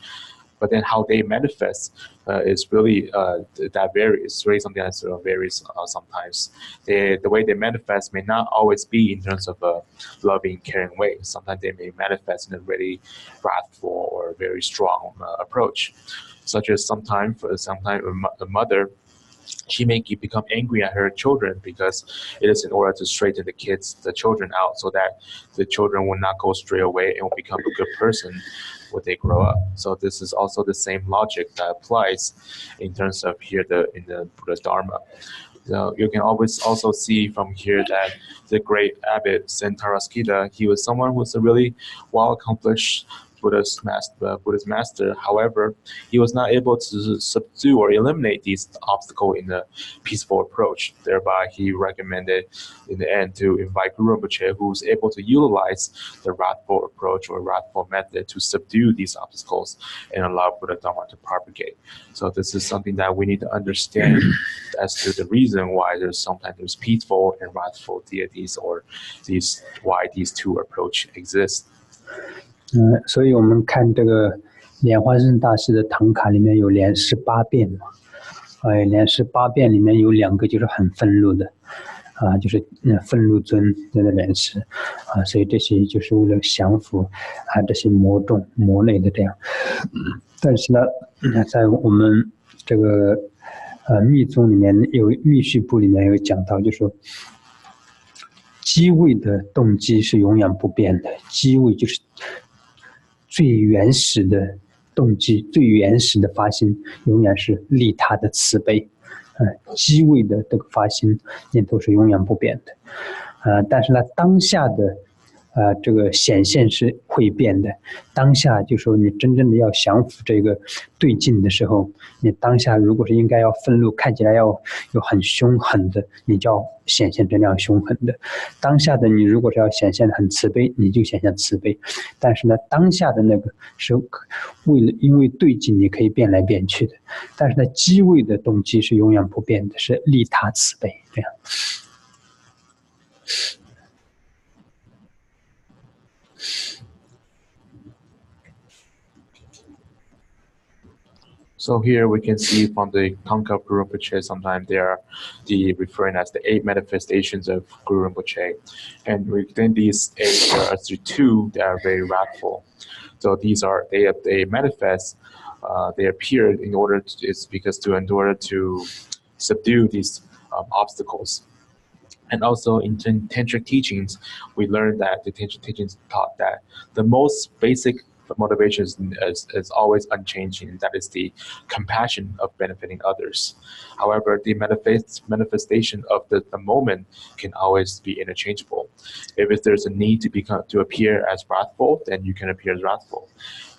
But then how they manifest is really that varies. It's really something that varies sometimes. The way they manifest may not always be in terms of a loving, caring way. Sometimes they may manifest in a really wrathful or very strong approach, such as sometimes a mother, she may become angry at her children because it is in order to straighten the children out, so that the children will not go stray away and will become a good person when they grow up. So this is also the same logic that applies in terms of here in the Buddha Dharma. You can always also see from here that the great abbot Sentaraskita, he was someone who was a really well-accomplished Buddhist master. However, he was not able to subdue or eliminate these obstacles in a peaceful approach. Thereby, he recommended in the end to invite Guru Rinpoche, who was able to utilize the wrathful approach or wrathful method to subdue these obstacles and allow Buddha Dharma to propagate. So this is something that we need to understand as to the reason why there's peaceful and wrathful deities, or why these two approach exist. 所以我们看这个莲花生大师的唐卡里面有连18遍嘛，连18遍里面有2个就是很愤怒的，就是愤怒尊的莲师，所以这些就是为了降服这些魔众魔类的这样。但是呢，在我们这个密宗里面密续部里面有讲到，就说机位的动机是永远不变的，机位就是最原始的动机，最原始的发心永远是利他的慈悲，机位的这个发心念头是永远不变的，但是呢，当下的这个显现是会变的。当下就说你真正的要降服这个对境的时候，你当下如果是应该要愤怒，看起来要有很凶狠的，你就要显现这样凶狠的。当下的你如果是要显现很慈悲，你就显现慈悲。但是呢，当下的那个是因为对境你可以变来变去的，但是呢，机位的动机是永远不变的，是利他慈悲这样。So here we can see from the Tanka of Guru Rinpoche, sometimes they are referring as the 8 manifestations of Guru Rinpoche. And within these 8, there are 2 that are very wrathful. So these are, they manifest, they appear in order to subdue these obstacles. And also in Tantric teachings, we learned that the Tantric teachings taught that the most basic motivation is always unchanging. That is the compassion of benefiting others. However, the manifestation of the moment can always be interchangeable. If there's a need to appear as wrathful, then you can appear as wrathful.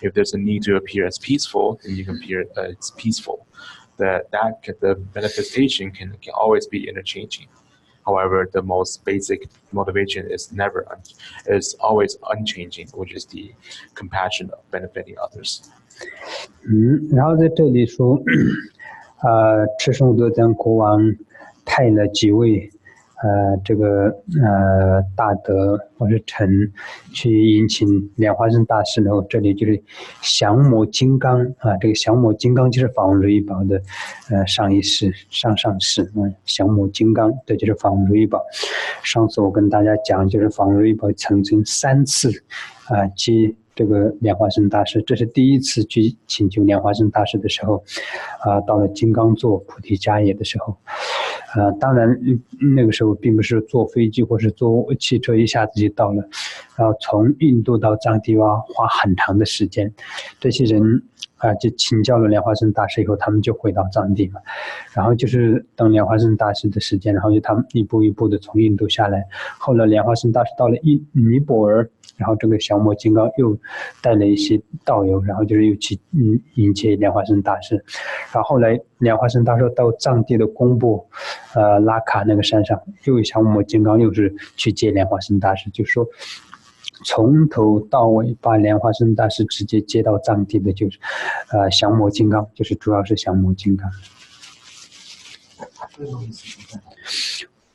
If there's a need to appear as peaceful, then you can appear as peaceful. The manifestation can always be interchanging. However, the most basic motivation is always unchanging, which is the compassion of benefiting others. 然后在这里说，赤松多赞国王派了几位大德或是臣去迎请莲花生大师，然后这里就是降魔金刚啊，这个降魔金刚就是法王如意宝的上一世上世，降魔金刚，这就是法王如意宝。上次我跟大家讲，就是法王如意宝曾经3次接这个莲花生大师，这是第一次去请求莲花生大师的时候，到了金刚座菩提迦叶的时候，当然那个时候并不是坐飞机或是坐汽车一下子就到了，然后从印度到藏地花很长的时间，这些人就请教了莲花生大师以后，他们就回到藏地嘛，然后就是等莲花生大师的时间，然后就他们一步一步的从印度下来，后来莲花生大师到了尼泊尔，然后这个降魔金刚又带了一些道友，然后就是又去迎接莲花生大师，然后后来莲花生大师到藏地的公布拉卡那个山上，又降魔金刚又是去接莲花生大师，就说从头到尾把莲花生大师直接接到藏地的就是降魔金刚，就是主要是降魔金刚。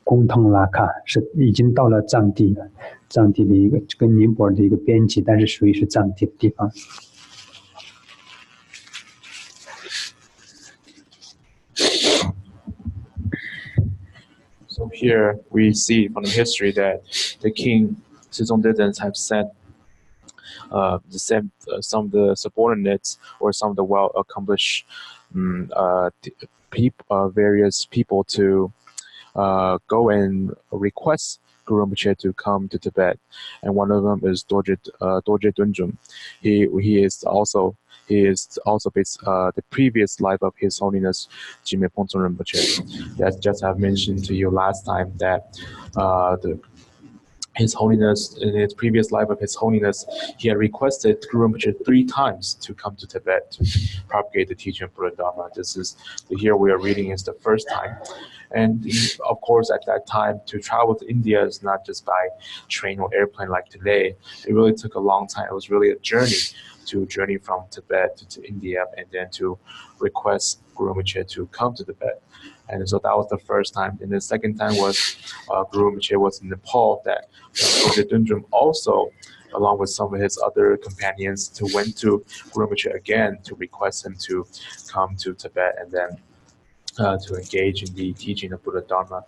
公通拉卡是已经到了藏地了，藏地的一个跟尼泊尔的一个边界，但是属于是藏地的地方。So here we see from the history that the king Sejongdedens have sent some of the subordinates or some of the well-accomplished various people to go and request Guru Rinpoche to come to Tibet, and one of them is Dorje Dunjum. He is also based the previous life of His Holiness Jime Phongtsol Rinpoche. That just have mentioned to you last time that His Holiness, in his previous life of His Holiness, he had requested Guru Rinpoche 3 times to come to Tibet to propagate the teaching of Buddha Dharma. Here we are reading is the first time. And of course, at that time, to travel to India is not just by train or airplane like today. It really took a long time. It was really a journey from Tibet to India, and then to request Guru Rinpoche to come to Tibet. And so that was the first time. And the second time was Guru Rinpoche was in Nepal, that Dorje Dunjum also, along with some of his other companions, went to Guru Rinpoche again to request him to come to Tibet and then to engage in the teaching of Buddha Dharma.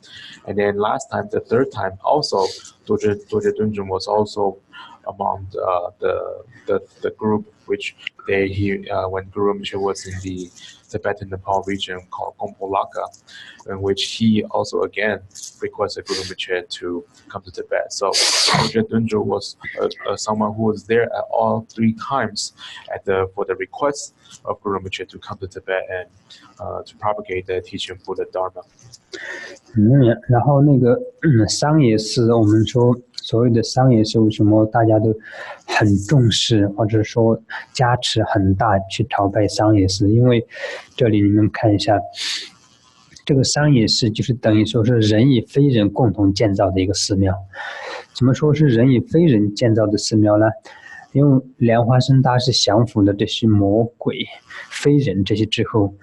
And then last time, the third time, also Dorje Dunjum was also among the group which when Guru Rinpoche was in the Tibetan Nepal region called Gompo Laka, in which he also again requested Guru Rinpoche to come to Tibet. So Dorje Dunjum was someone who was there at all 3 times for the request of Guru Rinpoche to come to Tibet and to propagate the teaching of Buddha Dharma. 然后那个桑野寺，我们说所谓的桑野寺，为什么大家都很重视，或者说加持很大去朝拜桑野寺？因为这里你们看一下，这个桑野寺就是等于说是人与非人共同建造的一个寺庙。怎么说是人与非人建造的寺庙呢？因为莲花生大师降服了这些魔鬼、非人这些之后，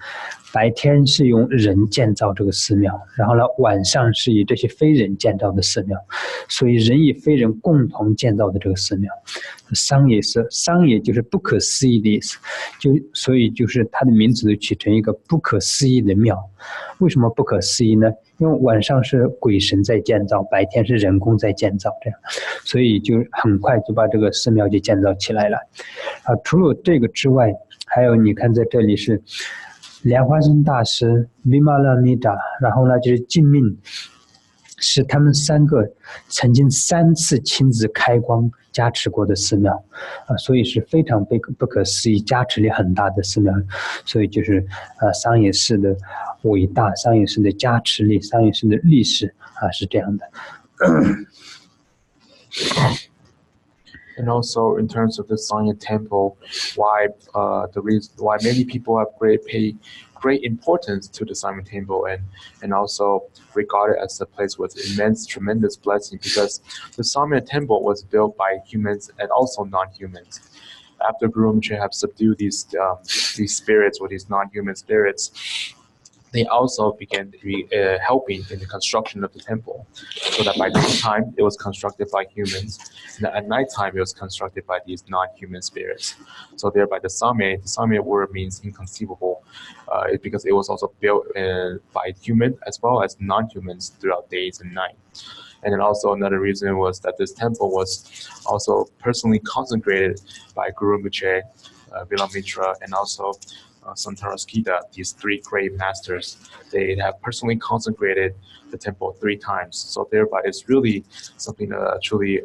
白天是用人建造这个寺庙，然后呢晚上是以这些非人建造的寺庙，所以人与非人共同建造的这个寺庙。桑野寺，桑野就是不可思议的意思，所以就是它的名字取成一个不可思议的庙。为什么不可思议呢？因为晚上是鬼神在建造，白天是人工在建造，这样，所以就很快就把这个寺庙就建造起来了。除了这个之外，还有你看在这里是莲花生大师 Vimalamita， 然后呢就是净命是他们3个曾经3次亲自开光加持过的寺庙，所以是非常不可思议，加持力很大的寺庙。所以就是桑野寺的伟大，桑野寺的加持力，桑野寺的历史是这样的。And also in terms of the Sangye Temple, why many people have pay great importance to the Sangye Temple and also regard it as a place with immense, tremendous blessing, because the Sangye Temple was built by humans and also non-humans. After Guru Rinpoche have subdued these spirits or these non-human spirits, they also began helping in the construction of the temple, so that by this time it was constructed by humans, and at night time it was constructed by these non-human spirits. So thereby the Sangye word means inconceivable, because it was also built by human as well as non-humans throughout days and night. And then also another reason was that this temple was also personally consecrated by Guru Rinpoche, Vilamitra, and also Bodhicaryavatara, these 3 great masters. They have personally consecrated the temple 3 times. So thereby it's really something truly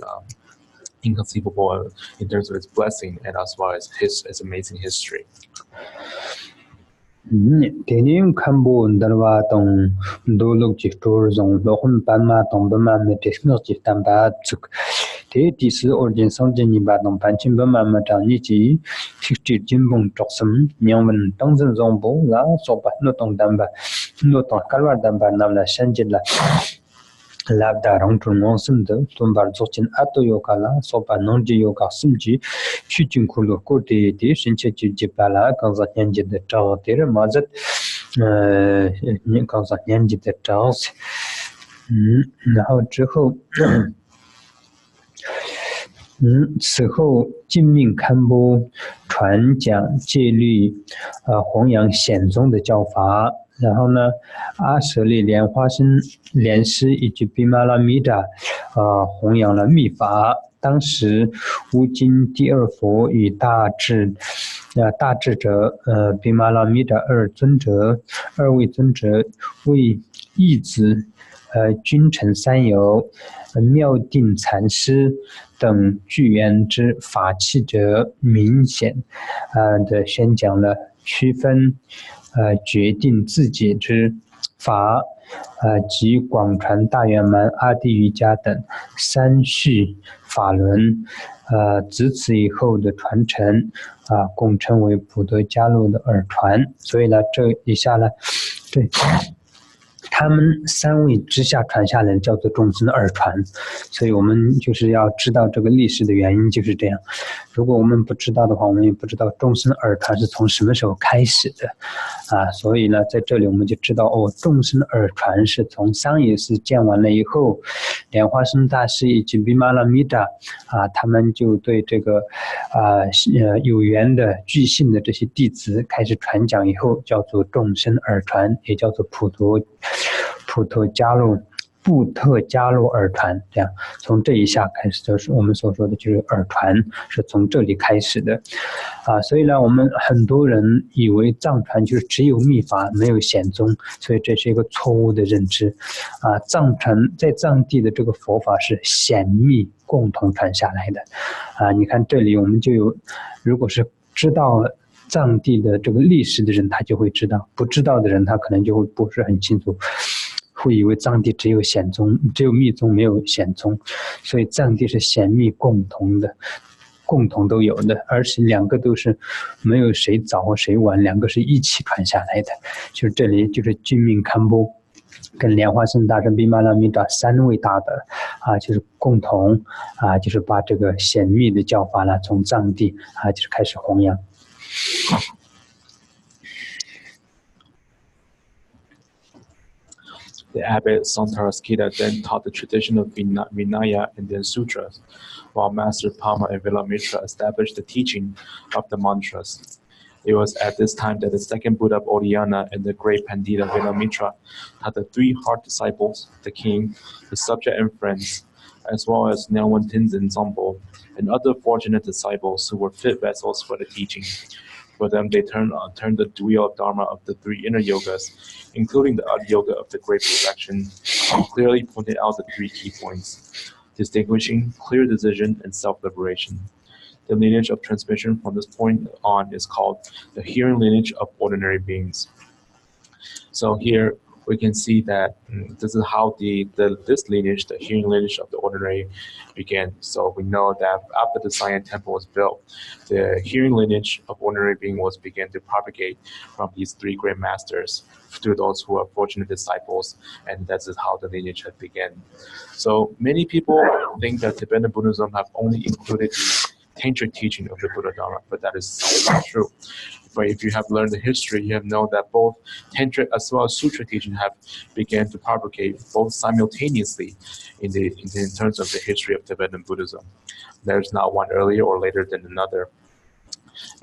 inconceivable in terms of its blessing and as well as its amazing history. Tenim kambo ndalwa tong dolok ji tor zong lohun panma tong bama me tesno ji tamba tsuk te dis origin song jin ba tong panchin bama ma ta ni ji fifty jimbong toksam nyangwen tong zeng zong bo la so ba no tong damba no tong kalwa damba nam la shanjin la labda rong tu ngong sim de ton bar zochin ato yoka la so ba nong ji yoka sim ji chu jing ku lo ko de shin che ji ji ba la kan za nyan ji de ta de ma zat kan za nyan ji de ta然后之后此后尽命刊播传讲戒律弘扬显宗的教法。然后呢，阿舍利莲花生莲师以及毗麻拉弥达弘扬了密法。当时乌金第2佛与大智者毗麻拉弥达2位尊者为义子君臣3友妙定禅师等具言之法器者明显的宣讲了区分决定自解之法及广传大圆满阿地瑜伽等3序法轮自此以后的传承共称为普陀伽罗的耳传。所以呢，这以下呢，对他们3位之下传下来叫做众生的耳传。所以我们就是要知道这个历史的原因就是这样。如果我们不知道的话，我们也不知道众生的耳传是从什么时候开始的所以呢，在这里我们就知道众生的耳传是从桑野寺建完了以后，莲花生大师以及毗麻拉弥达他们就对这个有缘的具信的这些弟子开始传讲以后，叫做众生耳传，也叫做普陀伽罗耳传。这样从这一下开始，就是我们所说的就是耳传是从这里开始的所以呢，我们很多人以为藏传就是只有密法没有显宗，所以这是一个错误的认知藏传在藏地的这个佛法是显密共同传下来的你看这里我们就有，如果是知道藏地的这个历史的人他就会知道，不知道的人他可能就会不是很清楚，会以为藏地只有显宗，只有密宗没有显宗，所以藏地是显密共同都有的，而且2个都是没有谁早或谁晚，2个是一起传下来的。就是这里就是君命堪波跟莲花生大师毗麻拉弥达3位大德就是共同就是把这个显密的教法呢从藏地就是开始弘扬。The abbot Bodhicaryavatara then taught the tradition of Vinaya and then sutras, while Master Pama and Vilamitra established the teaching of the mantras. It was at this time that the second Buddha of Odhyana and the great Pandita Vilamitra had the 3 heart disciples, the king, the subject and friends, as well as Nyalwan Tenzin Zombo, and other fortunate disciples who were fit vessels for the teaching. For them, they turned the wheel of Dharma of the three inner yogas, including the yoga of the great perfection, and clearly pointed out the three key points, distinguishing clear decision and self-liberation. The lineage of transmission from this point on is called the hearing lineage of ordinary beings. So here we can see that this is how this lineage, the hearing lineage of the ordinary, began. So we know that after the Siam temple was built, the hearing lineage of ordinary being began to propagate from these three great masters to those who are fortunate disciples, and that is how the lineage had begun. So many people think that Tibetan Buddhism have only included the tantric teaching of the Buddha Dharma, but that is not true. But if you have learned the history, you have known that both tantric as well as sutra teaching have began to propagate both simultaneously in terms of the history of Tibetan Buddhism. There's not one earlier or later than another.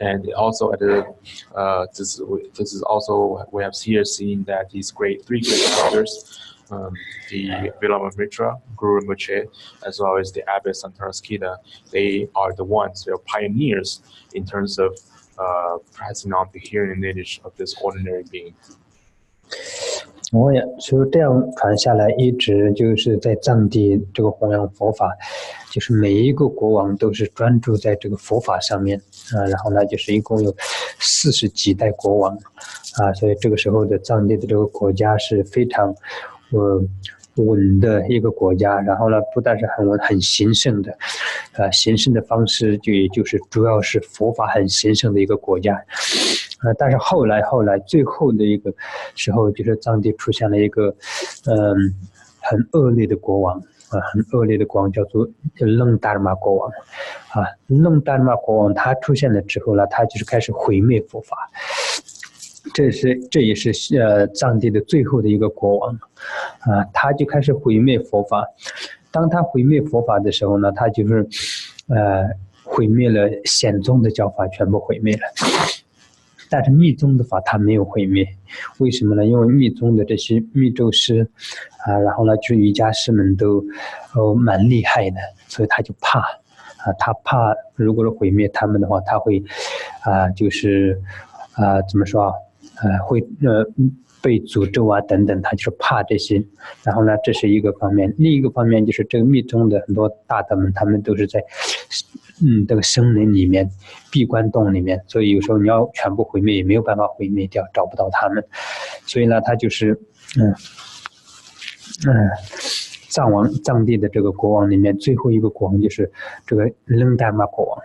And also at this is also we have here seen that these three great masters, the Lama Mitra, Guru Rinpoche, as well as the Abbot Santaraskita, they are the ones, they are pioneers in terms of passing on the hearing lineage of this ordinary being. 所以这样传下来，一直就是在藏地这个弘扬佛法，就是每一个国王都是专注在这个佛法上面然后呢，就是一共有40几代国王所以这个时候的藏地的这个国家是非常稳的一个国家，然后呢，不但是很稳，很兴盛的，兴盛的方式就是主要是佛法很兴盛的一个国家，但是后来最后的一个时候，就是藏地出现了一个很恶劣的国王很恶劣的国王，叫做楞达尔玛国王楞达尔玛国王他出现了之后呢，他就是开始毁灭佛法。这也是藏地的最后的一个国王他就开始毁灭佛法。当他毁灭佛法的时候呢，他就是毁灭了显宗的教法，全部毁灭了。但是密宗的法他没有毁灭，为什么呢？因为密宗的这些密咒师然后呢，就是瑜伽师们都蛮厉害的，所以他就怕他怕如果是毁灭他们的话，他会就是怎么说会被诅咒等等，他就是怕这些。然后呢，这是一个方面，另一个方面就是这个密宗的很多大德们，他们都是在这个森林里面闭关洞里面，所以有时候你要全部毁灭也没有办法毁灭掉，找不到他们。所以呢，他就是藏地的这个国王里面最后一个国王就是这个楞达玛国王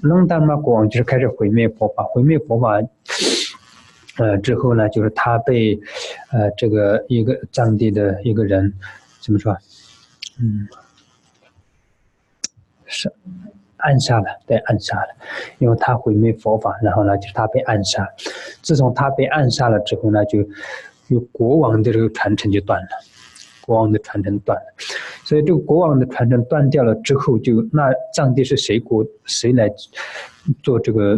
楞达玛国王就是开始毁灭佛法，之后呢，就是他被这个一个藏地的一个人怎么说是暗杀了，对，暗杀了，因为他毁灭佛法，然后呢，就是他被暗杀。自从他被暗杀了之后呢，就有国王的这个传承就断了，所以这个国王的传承断掉了之后，那藏地是谁来做这个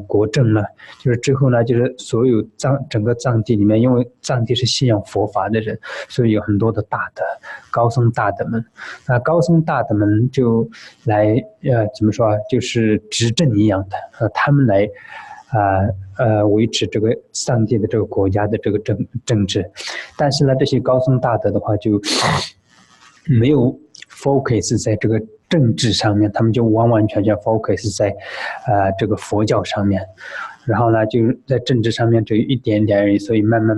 国政呢？就是之后呢，就是所有整个藏地里面，因为藏地是信仰佛法的人，所以有很多的大德高僧大德们，那高僧大德们就来怎么说就是执政一样的他们来维持这个藏地的这个国家的这个政治。但是呢，这些高僧大德的话就没有 focus 在这个政治上面，他们就完完全全 focus 在这个佛教上面，然后呢，就在政治上面只有一点点而已，所以慢慢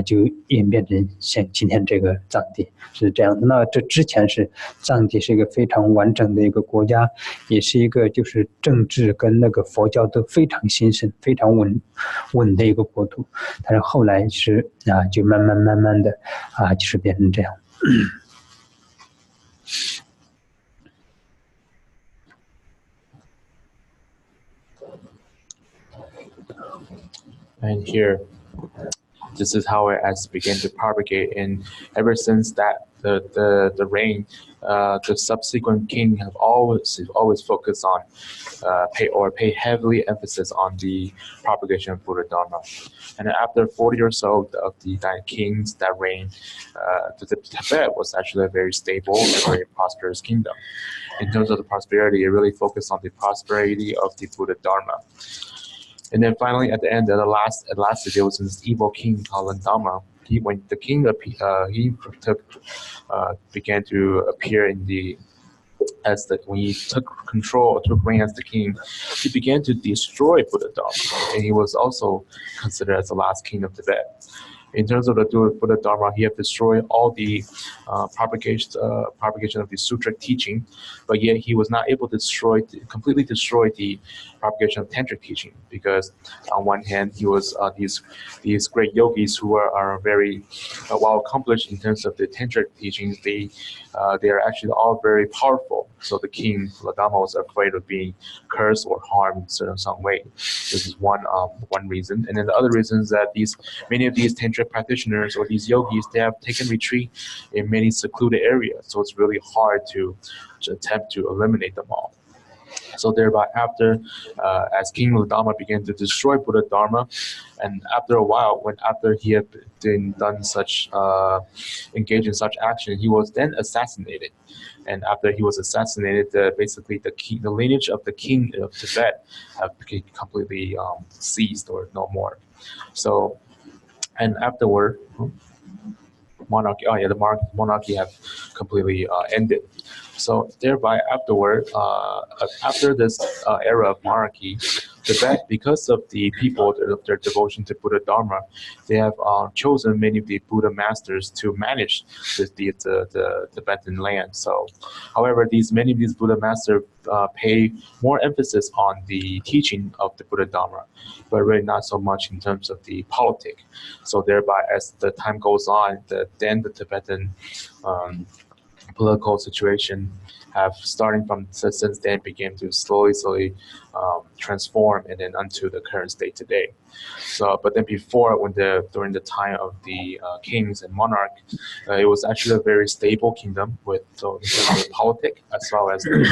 就演变成像今天这个藏地是这样的。那这之前是藏地是一个非常完整的一个国家，也是一个就是政治跟那个佛教都非常兴盛、非常稳的一个国土，但是后来是就慢慢的就是变成这样。And here, this is how it has begun to propagate. And ever since that, the reign, the subsequent king have always focused on pay heavily emphasis on the propagation of Buddha Dharma. And after 40 or so of the kings that reigned, the Tibet was actually a very stable and very prosperous kingdom. in terms of the prosperity, it really focused on the prosperity of the Buddha Dharma. And then finally, at the end, there was this evil king called Lama. When the king began to appear in the when he took reign as the king, he began to destroy Buddha Dharma, and he was also considered as the last king of Tibet. In terms of the Buddha Dharma, he had destroyed all the propagation of the sutra teaching, but yet he was not able to completely destroy the propagation of tantric teaching, because on one hand, he was these great yogis who are very well accomplished in terms of the tantric teachings. They are actually all very powerful. So the king, Lama, was afraid of being cursed or harmed in some way. This is one reason. And then the other reason is that many of these tantric practitioners or these yogis, they have taken retreat in many secluded areas. So it's really hard to attempt to eliminate them all. So thereby, as King Lama began to destroy Buddha Dharma, and after a while, after he had engaged in such action, he was then assassinated. And after he was assassinated, basically the lineage of the king of Tibet have become completely ceased or no more. So, and afterward, the monarchy have completely ended. So thereby, afterward, after this era of monarchy, Tibet, because of the people, their devotion to Buddha Dharma, they have chosen many of the Buddha masters to manage the Tibetan land. So, however, many of these Buddha masters pay more emphasis on the teaching of the Buddha Dharma, but really not so much in terms of the politic. So thereby, as the time goes on, then the Tibetan political situation since then began to slowly transform and then unto the current state today. So, but then during the time of the kings and monarchs, it was actually a very stable kingdom in terms of politics as well as the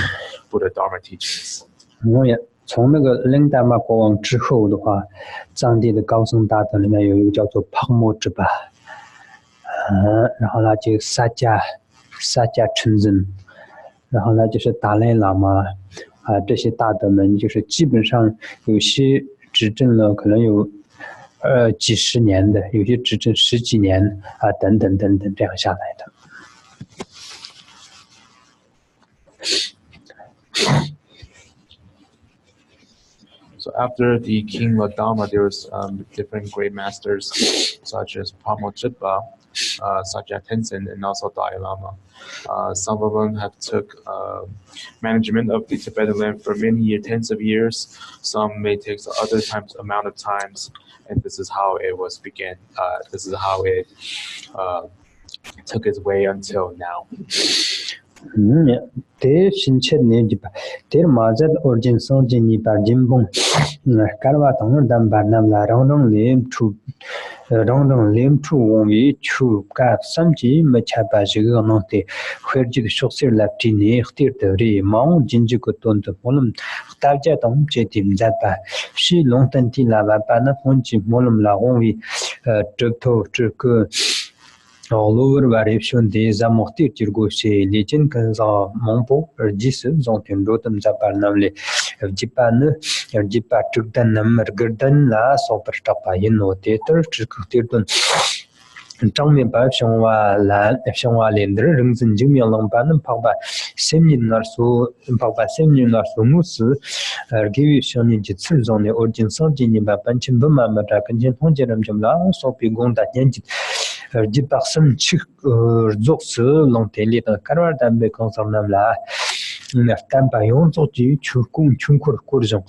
Buddha Dharma teachings. 从那个楞达玛国王之后的话，藏地的高僧大德里面有一个叫做帕莫智巴，然后呢就萨迦称真，然后呢就是达赖喇嘛这些大德们就是基本上有些执政了可能有几十年的，有些执政十几年等等这样下来的。So after the King Lama, there was different great masters such as Bodhicitta, Sajja Tenzin, and also Dalai Lama. Some of them have took management of the Tibetan land for tens of years. Some may take other amount of times, and this is how it was began. This is how it took its way until now. Te shinche ne jiba ter mazat origin sonje ni par jimbong karwa tong dam bar nam la rong lem chu wong yi chu ka samji ma cha ba ji ga no te khwerji de shoksir la ti ne khtir de ri maung jinji ko ton de molum ta ja tong che tim ja ba shi long tan ti la ba na hon ji molum la wong yi all over variation des amortis tirgosé legend kanza mompo jis zontin rotam zaparnamle jipane jipa tukdan namar gardan la soperstapa yino teater triktirton Trong ba shangwa lender rungzin jingmi langpan pagba semnin narso mus giwi shanin jitsul zone origin sanjini ba panchim bama mata kanjen honjeram jamla sopi gonda nyanjit jiparsam chik zokse longteli ta karwar dambe konsarnam la naftan bayon zoji chukung chungkur kurjong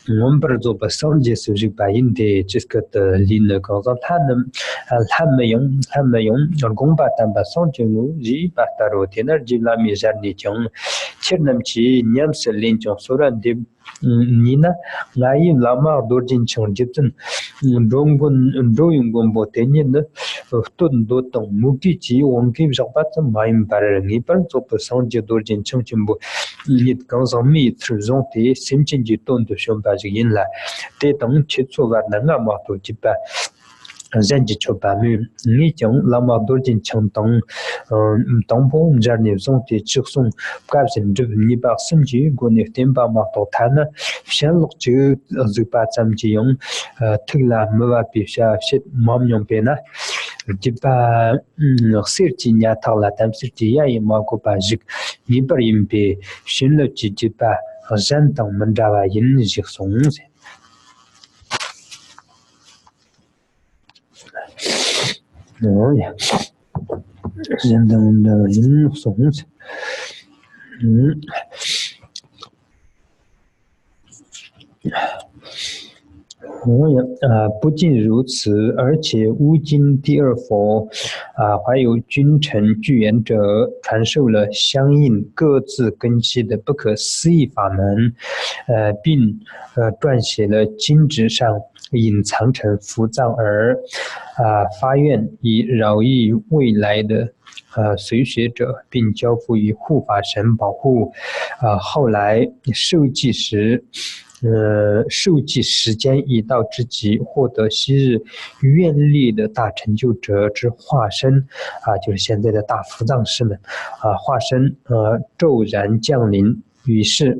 Number of soldiers who by in the Chiscat Lin Gonzal Hamayong, or Gombatan Basonjunu, G. Bataro, Tenergy Lamizarni Chong, Chernamchi, Nyams Linchon, Sora de Nina, Lai Lama, Dorjin Chong Gibson, Dongun, Doing Gombo Tenin, Tun Dotong, Mukichi, one gives up at some mime paranipper, so Sonja Dorjin Chongchimbo. It comes on me through Zonti, Simchin Jiton to Shumbaj Yinla. They don't chit so that Nangamato Jipa. 人家就把你讲那么多人强东，东方这里总的就送，搞成这你把甚至过年天把嘛到谈呢，先录就把咱们这样，特拉没把比下些毛样变呢，就把设计伢套了，但是这样也毛个把这你把人别选了就把人当们这把人就送噻。哦呀，人当的人送噻，不仅如此，而且乌金第二佛还有君臣具言者传授了相应各自根基的不可思议法门，并撰写了经纸上隐藏成伏藏而发愿以饶益未来的随学者，并交付于护法神保护。后来受记时间已到之际，获得昔日愿力的大成就者之化身就是现在的大伏藏师们化身骤然降临，于是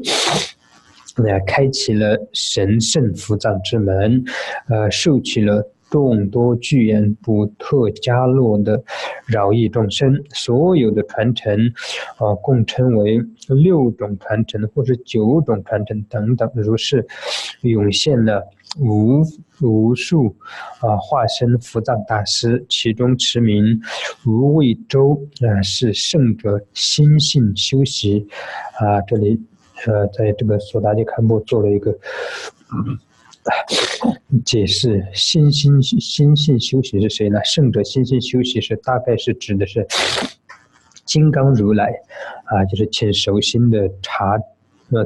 开启了神圣伏藏之门，受取了众多具言补特伽罗的饶益众生。所有的传承共称为6种传承或是9种传承等等，如是涌现了无数化身伏藏大师，其中持名无畏洲是圣者心性修习这里在这个索达吉堪布做了一个解释。心性修习是谁呢？圣者心性修习是大概是指的是金刚如来就是请熟心的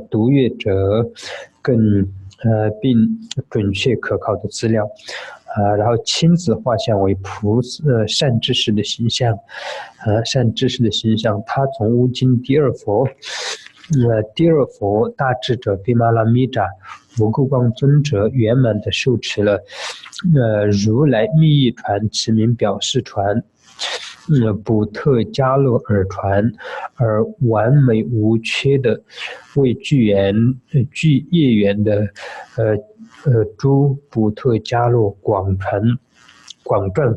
读阅者并准确可靠的资料然后亲自画像为善知识的形象他从乌金第二佛大智者毗麻拉密扎无垢光尊者圆满的受持了如来密意传持名表示传补特伽罗耳传，而完美无缺的为具业缘的诸补特伽罗广传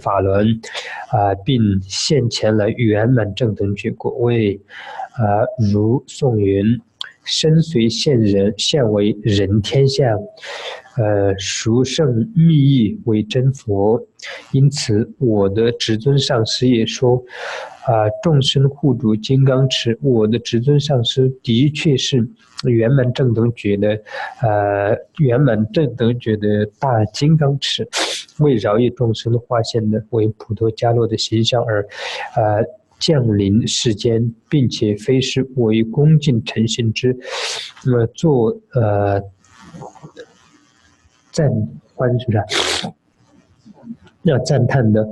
法轮并现前了圆满正等觉果位如颂云：身随现为人天相，殊胜密意为真佛。因此，我的至尊上师也说，众生护主金刚持，我的至尊上师的确是圆满正等觉的大金刚持，为饶益众生化现的为普陀伽罗的形象而降临世间，并且非是为恭敬诚信之做赞欢，是不是要赞叹的？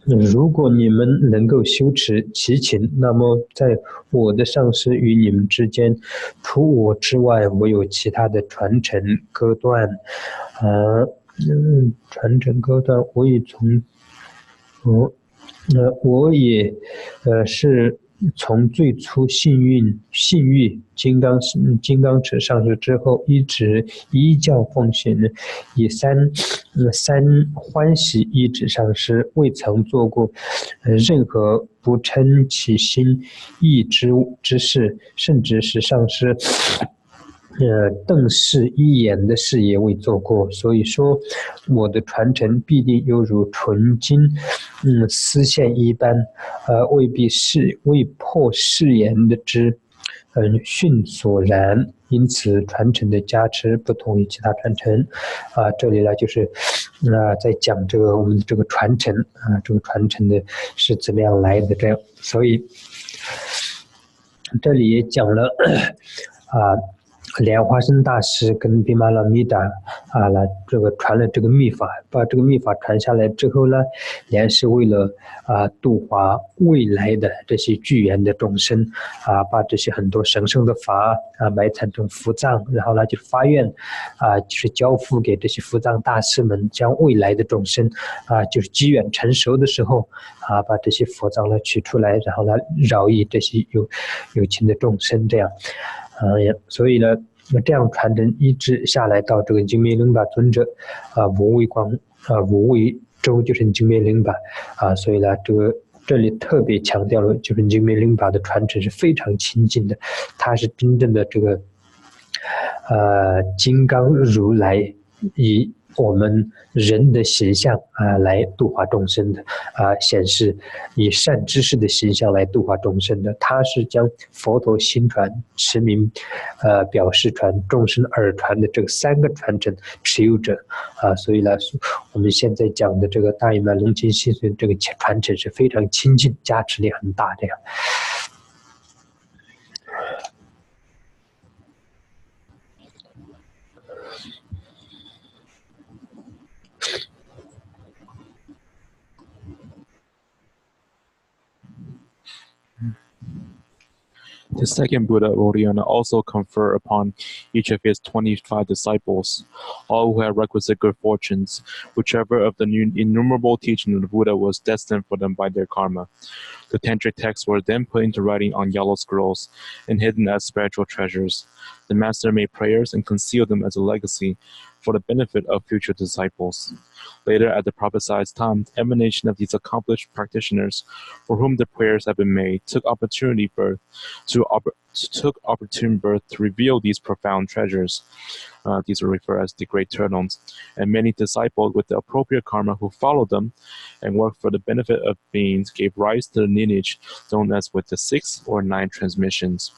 如果你们能够修持其情，那么在我的上师与你们之间，除我之外，没有其他的传承割断。我也是从最初信誉金刚持上师之后，一直依教奉行，以三欢喜依止上师，未曾做过任何不称其心意之事，甚至是上师瞪视一眼的事也未做过。所以说，我的传承必定犹如纯金丝线一般，未破誓言的之训所然。因此，传承的加持不同于其他传承这里呢，就是在讲这个我们的这个传承这个传承的是怎么样来的这样。所以这里也讲了莲花生大师跟毗玛拉米达来这个传了这个密法，把这个密法传下来之后呢，莲是为了度化未来的这些具缘的众生把这些很多神圣的法埋藏成伏藏，然后呢就发愿就是交付给这些伏藏大师们，将未来的众生就是机缘成熟的时候把这些佛藏呢取出来，然后呢饶益这些有情的众生，这样所以呢这样传承一直下来到这个精灭灵巴尊者无畏光无畏周就是精灭灵巴所以呢这里特别强调了就是精灭灵巴的传承是非常亲近的，它是真正的这个金刚如来以我们人的形象来度化众生的显示以善知识的形象来度化众生的，他是将佛陀心传、持名表示传、众生耳传的这个3个传承持有者所以呢，我们现在讲的这个大圆满龙情心髓这个传承是非常亲近，加持力很大这样。The second Buddha of Bodhicitta also conferred upon each of his 25 disciples, all who had requisite good fortunes, whichever of the innumerable teachings of the Buddha was destined for them by their karma. The tantric texts were then put into writing on yellow scrolls and hidden as spiritual treasures. The master made prayers and concealed them as a legacy for the benefit of future disciples. Later, at the prophesied time, the emanation of these accomplished practitioners, for whom the prayers had been made, took opportune birth to reveal these profound treasures. These are referred as the great turtles, and many disciples with the appropriate karma who followed them and worked for the benefit of beings gave rise to the lineage known as with the 6 or 9 transmissions.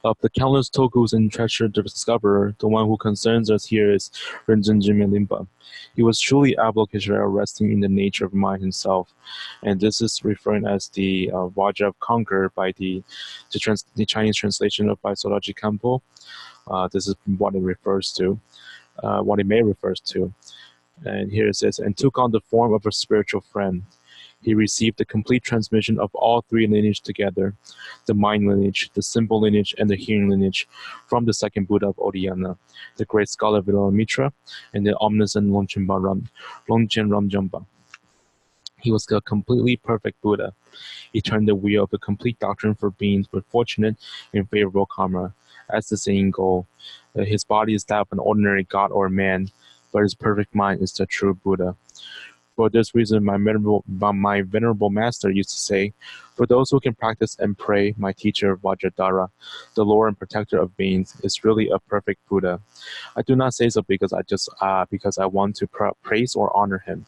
Of the countless tokus and treasure discoverer, the one who concerns us here is Rinpoche Limpa. He was truly Avalokiteshvara, resting in the nature of mind himself, and this is referring as the Vajra of Conquer by the Chinese translation of by Soraji Kampo. This is what it refers to, what it may refers to. And here it says, and took on the form of a spiritual friend. He received the complete transmission of all 3 lineages together, the mind lineage, the symbol lineage, and the hearing lineage, from the second Buddha of Bodhicitta, the great scholar Vilalamitra, and the omniscient Longchen Ramjamba. He was a completely perfect Buddha. He turned the wheel of the complete doctrine for beings with fortunate and favorable karma. As the saying goes, his body is that of an ordinary god or man, but his perfect mind is the true Buddha. For this reason, my venerable master used to say, for those who can practice and pray, my teacher Vajradhara, the Lord and protector of beings, is really a perfect Buddha. I do not say so because I want to praise or honor him.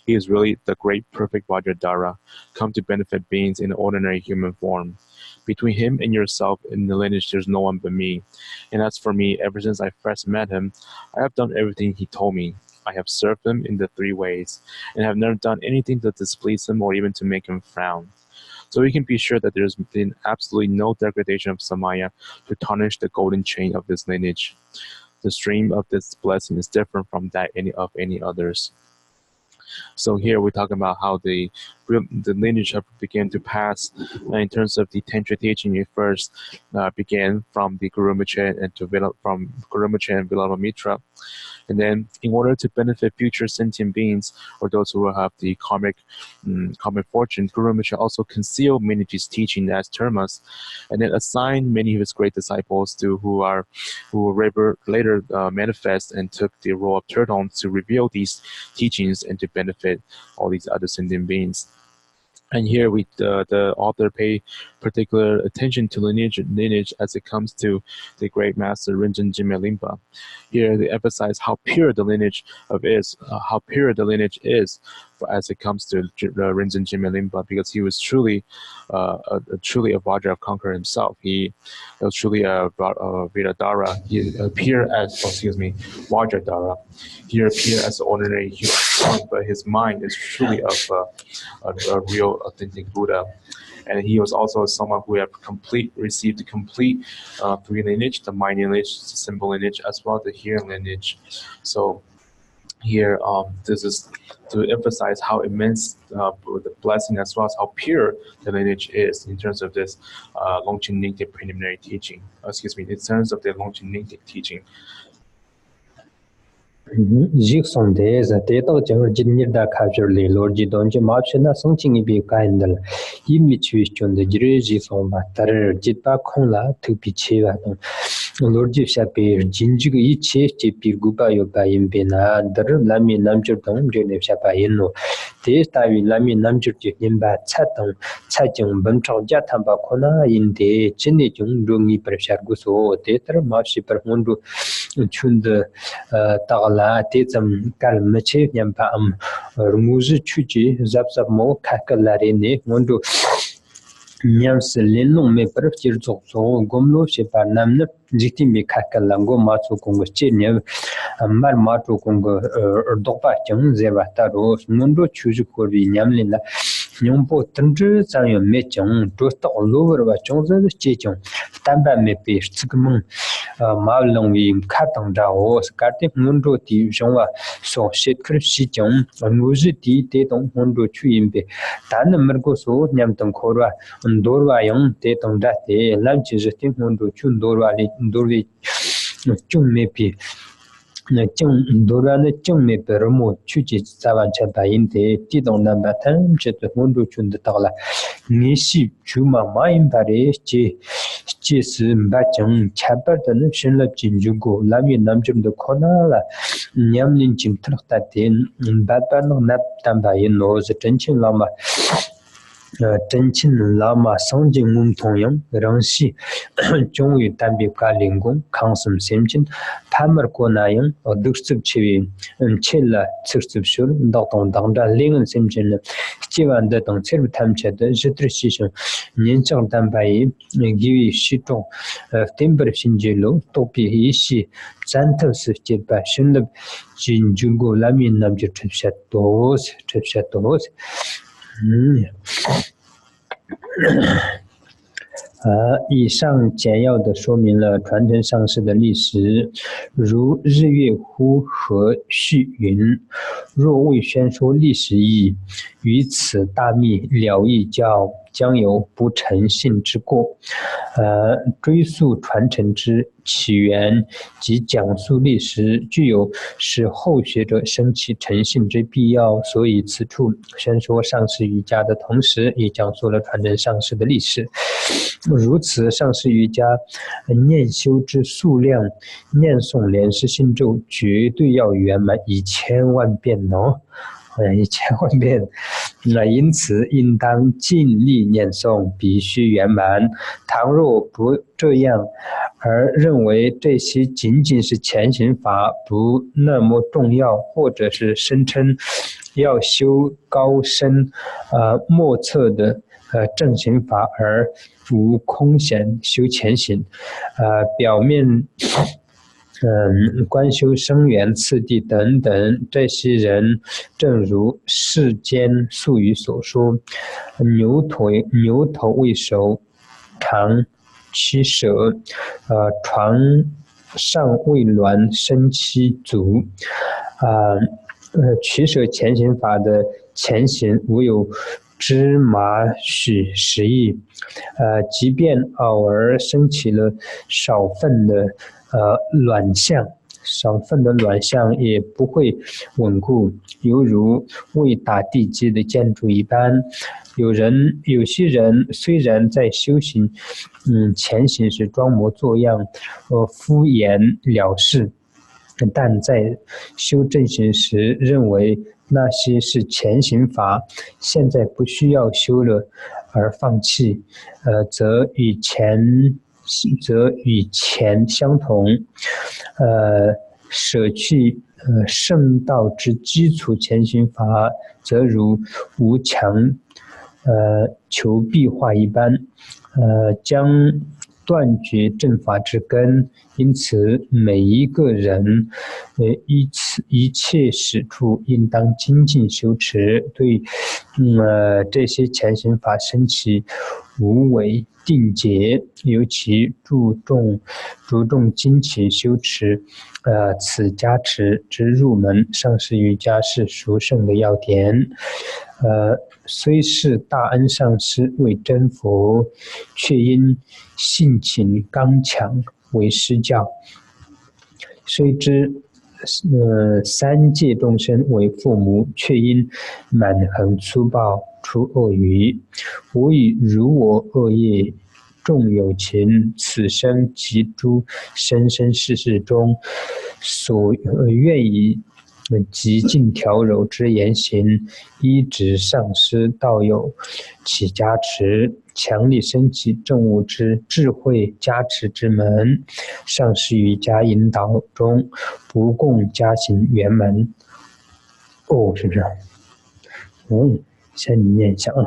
He is really the great perfect Vajradhara, come to benefit beings in ordinary human form. Between him and yourself in the lineage, there's no one but me. And as for me, ever since I first met him, I have done everything he told me. I have served him in the 3 ways, and have never done anything to displease him or even to make him frown. So we can be sure that there's been absolutely no degradation of samaya to tarnish the golden chain of this lineage. The stream of this blessing is different from that of any others. So here we talk about how the lineage began to pass in terms of the tantric teaching. It first began from the Guru Rinpoche and from Guru Rinpoche and Vilalamitra. And then, in order to benefit future sentient beings or those who will have the karmic fortune, Guru Rinpoche also concealed many of his teaching as termas, and then assigned many of his great disciples who later manifest and took the role of turtles to reveal these teachings and to benefit all these other sentient beings. And here the author pay particular attention to lineage as it comes to the great master Rinpoche Limpa. Here they emphasize how pure the lineage is as it comes to Rinpoche Limpa, because he was truly a Vajra of Conqueror himself. He was truly a Viradhara. He appeared as Vajradhara. He appeared as an ordinary human, but his mind is truly of a real authentic Buddha. and he was also someone who have received the complete 3 lineage, the mind lineage, the symbol lineage, as well as the hearing lineage. So here, this is to emphasize how immense the blessing as well as how pure the lineage is in terms of this Longchen Nyingtik preliminary teaching. In terms of the Longchen Nyingtik teaching. Jigson za te to jang jin ni da capture le lord ji don je ma chena song ching bi ka indal yimi chui chon de jire ji song ba tar jit pa khong la thu pi che wa don lord ji sha pe jin ji gi che che pi gu ba yo ba yim be na dar la mi nam chu dong je ne sha pa yin no te ta wi la mi nam chu ji yin ba cha dong cha jing ban chao ja tham ba kho na yin de chen ne jung ru ngi par sha gu so te tar ma shi par hon ru chun de ta te tsam kal meche nyam pa am rumuzi chuji zap mo kakalare ne ngondo nyam se lenong me par chir zok so gomlo she pa nam ne jiti me kakalango ma chu kong che ne mar ma chu kong dok pa chang ze ba ta ro ngondo chuji ko ri nyam le la nyong po tanje zang yo me chang do ta lo wer ba chang ze che chang tan ba me pe chigmong ma long wi kha tang da o ka te ngondo ti jong wa so she kr shi chang nu ji ti te tong ngondo chu yin be dan mer go so nyam tang khor wa ndor wa yang te tong da te lam chi je te ngondo chu ndor wa li ndor wi chung me pi na chung ndor wa na chung me per mo chu ji sa wan cha ba yin te ti dong nam ba tan che te ngondo chu nda ta la ni shi chu ma ma yin ba re che che si mba chang cha par da na shin la jin ju go lam yin nam chim de khona la nyam lin chim trak ta te ba pa no na tam ba yin no ze chen chin lama真亲喇嘛上进我们同样让西终于单别个灵工康什先进他们过那样都是去去了就是说到当着灵先进了基本的等切他们切的是这些上年长蛋白给予系统天不新结路都比一些咱都是这把新的进中国那边那就这些多以上简要的说明了传承上师的历史，如日月呼和续云，若未宣说历史意，于此大密了义教将有不诚信之过。追溯传承之起源及讲述历史，具有使后学者生起诚信之必要，所以此处宣说上师瑜伽的同时，也讲述了传承上师的历史。如此，上师瑜伽念修之数量，念诵莲师心咒绝对要圆满1000万遍哦。1000万遍，那因此应当尽力念诵，必须圆满。倘若不这样，而认为这些仅仅是前行法，不那么重要，或者是声称要修高深莫测的正行法，而无空闲修前行，表面观修生源次第等等，这些人正如世间俗语所说，牛头未熟，常其舌，床上未卵，生其足。取舍前行法的前行，无有芝麻许实意，即便偶尔升起了少分的卵相，也不会稳固，犹如未打地基的建筑一般。有些人虽然在修行前行时装模作样，敷衍了事，但在修正行时认为那些是前行法，现在不需要修了而放弃，则与前相同，舍去圣道之基础前行法，则如无强求壁画一般，将断绝正法之根，因此每一个人，一切使处应当精进修持，对，这些前行法升起无为定解，尤其注重精勤修持，此加持之入门，上师瑜伽是殊胜的要点。虽是大恩上师为真佛，却因性情刚强为师教；虽知三界众生为父母，却因蛮横粗暴出恶语。吾以如我恶业重有情，此生及诸生生世世中，所愿以极尽调柔之言行，依止上师道友起加持，强力升起正悟之智慧加持之门，上师瑜伽引导中，不共加行圆满。是这样。先你念一下啊。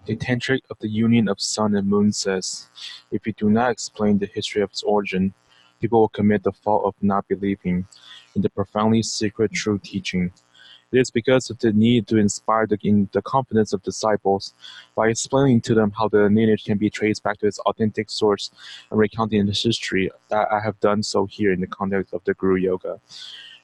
The Tantric of the Union of Sun and Moon says, if you do not explain the history of its origin, people will commit the fault of not believing in the profoundly secret true teaching. It is because of the need to inspire the confidence of disciples by explaining to them how the lineage can be traced back to its authentic source and recounting its history that I have done so here in the context of the Guru Yoga.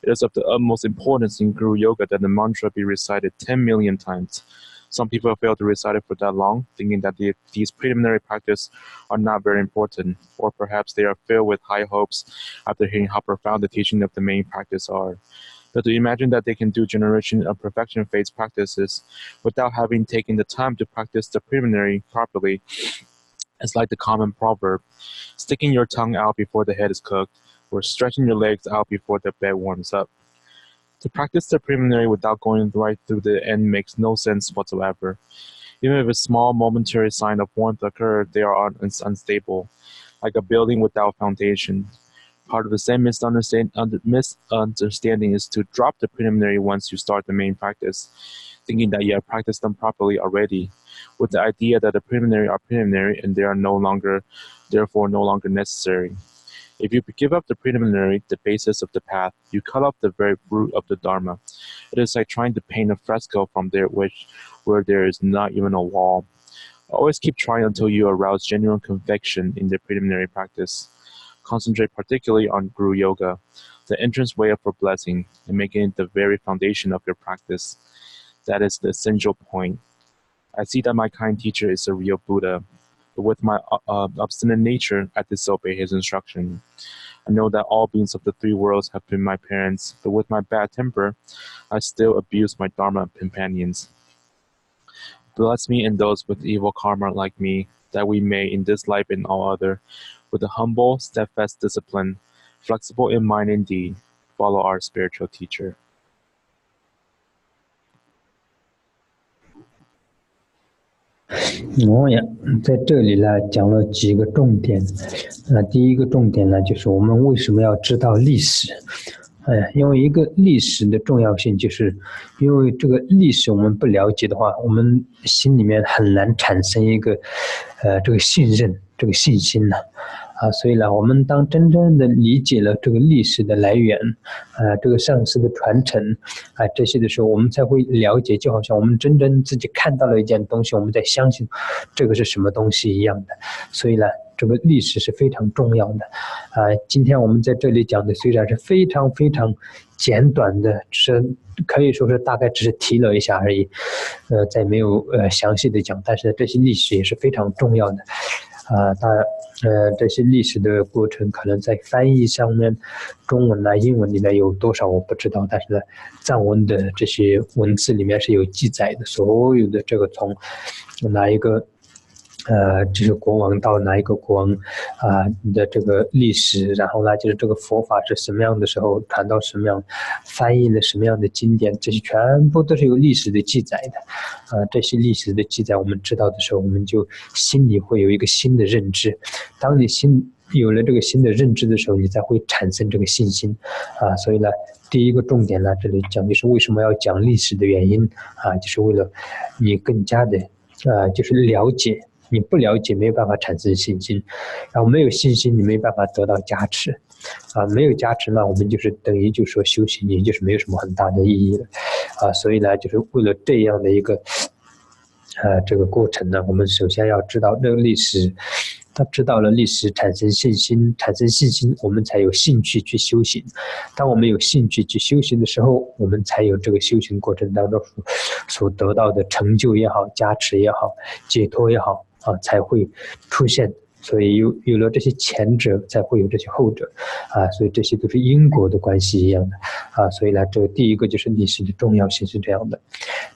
It is of the utmost importance in Guru Yoga that the mantra be recited 10 million times. Some people fail to recite it for that long, thinking that these preliminary practices are not very important, or perhaps they are filled with high hopes after hearing how profound the teaching of the main practice are. But to imagine that they can do generation of perfection phase practices without having taken the time to practice the preliminary properly is like the common proverb, sticking your tongue out before the head is cooked, or stretching your legs out before the bed warms up. To practice the preliminary without going right through the end makes no sense whatsoever. Even if a small momentary sign of warmth occurs, they are unstable, like a building without foundation. Part of the same misunderstanding is to drop the preliminary once you start the main practice, thinking that you have practiced them properly already, with the idea that the preliminary are preliminary and they are therefore no longer necessary. If you give up the preliminary, the basis of the path, you cut off the very root of the Dharma. It is like trying to paint a fresco from there where there is not even a wall. Always keep trying until you arouse genuine conviction in the preliminary practice. Concentrate particularly on Guru Yoga, the entrance way for blessing, and making it the very foundation of your practice. That is the essential point. I see that my kind teacher is a real Buddha. But with my obstinate nature, I disobey his instruction. I know that all beings of the three worlds have been my parents, but with my bad temper, I still abuse my Dharma companions. Bless me and those with evil karma like me, that we may, in this life and all other, with a humble, steadfast discipline, flexible in mind and deed, follow our spiritual teacher. 在这里呢讲了几个重点。第一个重点呢，就是我们为什么要知道历史？因为一个历史的重要性，就是因为这个历史我们不了解的话，我们心里面很难产生一个这个信任、这个信心呢。所以呢，我们当真正的理解了这个历史的来源，这个上师的传承，这些的时候，我们才会了解，就好像我们真正自己看到了一件东西，我们在相信这个是什么东西一样的。所以呢，这个历史是非常重要的。今天我们在这里讲的虽然是非常非常简短的，可以说是大概只是提了一下而已，再没有详细的讲，但是这些历史也是非常重要的。这些历史的过程可能在翻译上面，中文英文里面有多少我不知道，但是呢，藏文的这些文字里面是有记载的，所有的这个从哪一个就是国王到哪一个国王的这个历史，然后呢，就是这个佛法是什么样的时候传到什么样，翻译了什么样的经典，这些全部都是有历史的记载的。这些历史的记载我们知道的时候，我们就心里会有一个新的认知。当你有了这个新的认知的时候，你才会产生这个信心。所以呢，第一个重点呢，这里讲就是为什么要讲历史的原因就是为了你更加的就是了解你不了解没有办法产生信心，然后没有信心你没办法得到加持，没有加持呢，我们就是等于就说修行也就是没有什么很大的意义了，所以呢，就是为了这样的一个这个过程呢，我们首先要知道这个历史。他知道了历史，产生信心，我们才有兴趣去修行。当我们有兴趣去修行的时候，我们才有这个修行过程当中所得到的成就也好、加持也好、解脱也好才会出现。所以有了这些前者，才会有这些后者所以这些都是因果的关系一样的所以呢，这个第一个就是历史的重要性是这样的，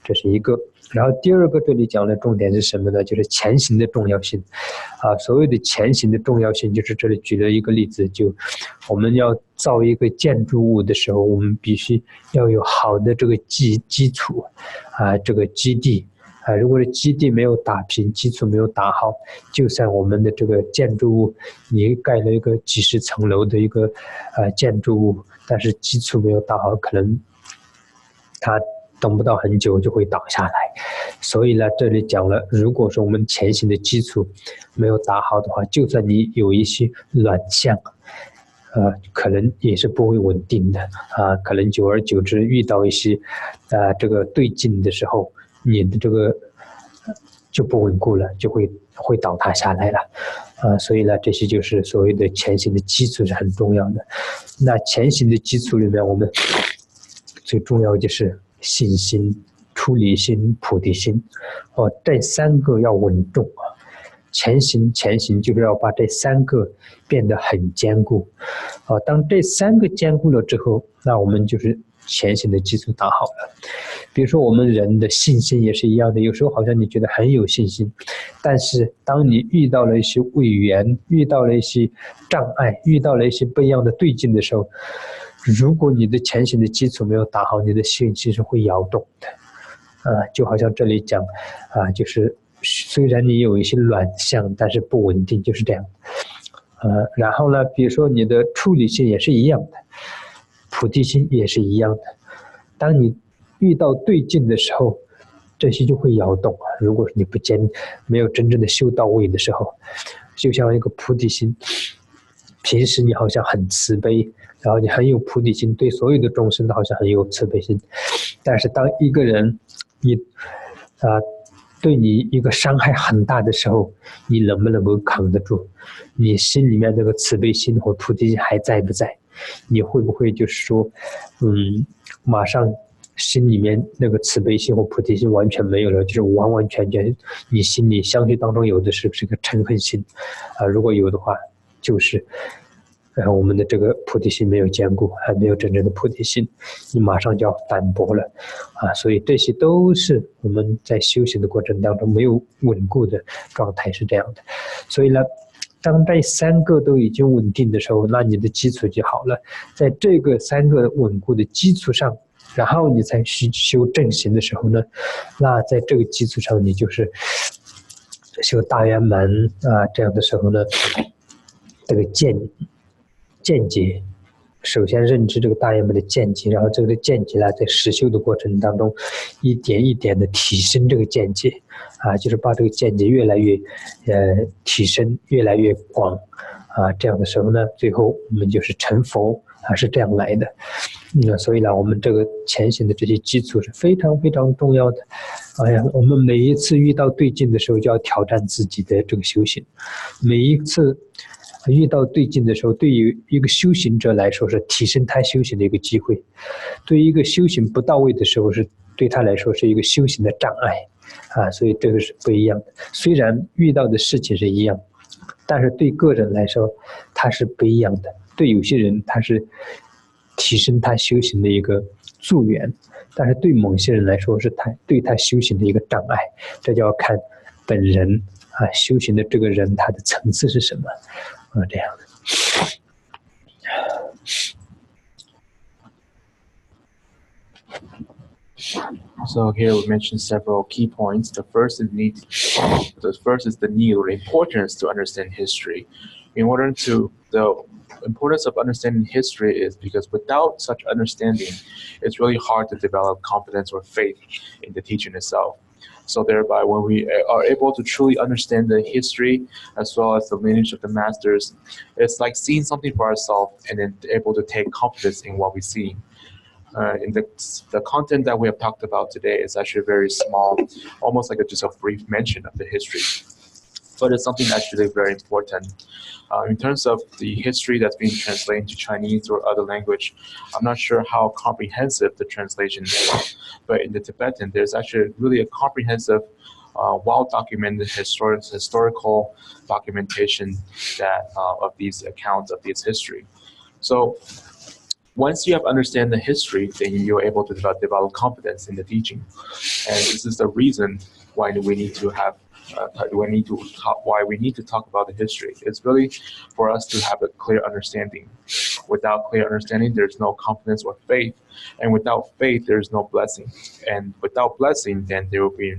这是一个。然后第二个这里讲的重点是什么呢？就是前行的重要性所谓的前行的重要性，就是这里举了一个例子，就我们要造一个建筑物的时候，我们必须要有好的这个基础这个基地如果是基地没有打平，基础没有打好，就算我们的这个建筑物，你盖了一个几十层楼的一个建筑物，但是基础没有打好，可能它等不到很久就会倒下来。所以呢，这里讲了，如果说我们前行的基础没有打好的话，就算你有一些卵象可能也是不会稳定的可能久而久之遇到一些这个对劲的时候，你的这个就不稳固了，就会倒塌下来了所以呢，这些就是所谓的前行的基础是很重要的。那前行的基础里面，我们最重要就是信心、出离心、菩提心这三个要稳重前行就是要把这三个变得很坚固当这三个坚固了之后，那我们就是前行的基础打好了。比如说我们人的信心也是一样的，有时候好像你觉得很有信心，但是当你遇到了一些违缘，遇到了一些障碍，遇到了一些不一样的对境的时候，如果你的前行的基础没有打好，你的信心是会摇动的就好像这里讲就是虽然你有一些卵象，但是不稳定，就是这样然后呢，比如说你的处理性也是一样的，菩提心也是一样的，当你遇到对境的时候，这些就会摇动如果你没有真正的修到位的时候，就像一个菩提心，平时你好像很慈悲，然后你很有菩提心，对所有的众生都好像很有慈悲心，但是当一个人对你一个伤害很大的时候，你能不能够扛得住？你心里面这个慈悲心和菩提心还在不在？你会不会就是说马上心里面那个慈悲心和菩提心完全没有了，就是完完全全你心里相续当中有的是不是个嗔恨心如果有的话，就是我们的这个菩提心没有坚固，还没有真正的菩提心，你马上就要反驳了所以这些都是我们在修行的过程当中没有稳固的状态是这样的。所以呢，当这三个都已经稳定的时候，那你的基础就好了。在这个三个稳固的基础上，然后你才去修正行的时候呢，那在这个基础上，你就是修大圆满这样的时候呢，这个见解，首先认知这个大圆满的见解，然后这个见解呢，在实修的过程当中，一点一点的提升这个见解就是把这个见解越来越提升，越来越广这样的时候呢，最后我们就是成佛是这样来的。所以呢，我们这个前行的这些基础是非常非常重要的。我们每一次遇到对境的时候，就要挑战自己的这个修行。每一次遇到对境的时候，对于一个修行者来说是提升他修行的一个机会；对于一个修行不到位的时候，是对他来说是一个修行的障碍所以这个是不一样的。虽然遇到的事情是一样，但是对个人来说它是不一样的。对有些人他是提升他修行的一个助缘，但是对某些人来说是对他修行的一个障碍。这就要看本人修行的这个人他的层次是什么这样的。So here we mentioned several key points. The first is the need or importance to understand history. The importance of understanding history is because without such understanding, it's really hard to develop confidence or faith in the teaching itself. So thereby, when we are able to truly understand the history as well as the lineage of the masters, it's like seeing something for ourselves and then able to take confidence in what we see. In the content that we have talked about today is actually very small, almost like just a brief mention of the history. But it's something actually very important. In terms of the history that's being translated into Chinese or other language, I'm not sure how comprehensive the translation is, but in the Tibetan, there's actually really a comprehensive, well-documented historical documentation that of these accounts of this history. So once you have understand the history, then you're able to develop confidence in the teaching, and this is the reason why we need to have. Why we need to talk about the history. It's really for us to have a clear understanding. Without clear understanding, there's no confidence or faith, and without faith, there's no blessing. And without blessing, then there will be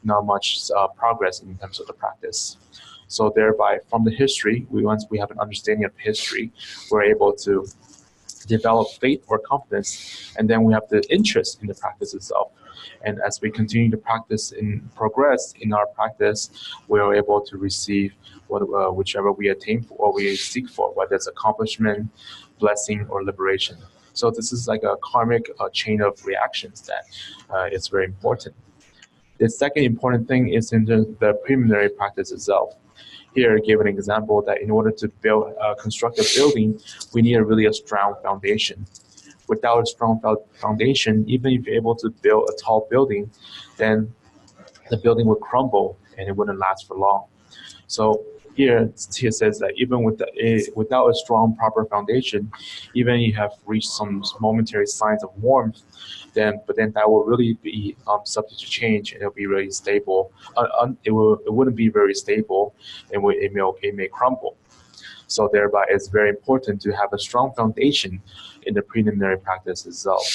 not much progress in terms of the practice. So thereby, from the history, once we have an understanding of history, we're able to develop faith or confidence, and then we have the interest in the practice itself. And as we continue to practice and progress in our practice, we are able to receive whichever we attain for or we seek for, whether it's accomplishment, blessing, or liberation. So this is like a karmic chain of reactions that is very important. The second important thing is in the preliminary practice itself. Here, I give an example that in order to construct a building, we need a strong foundation. Without a strong foundation, even if you're able to build a tall building, then the building would crumble and it wouldn't last for long. So here it says that even without a strong, proper foundation, even you have reached some momentary signs of warmth, but then that will really be subject to change, and it'll be really stable. It wouldn't be very stable, and it may crumble. So thereby, it's very important to have a strong foundation in the preliminary practice itself.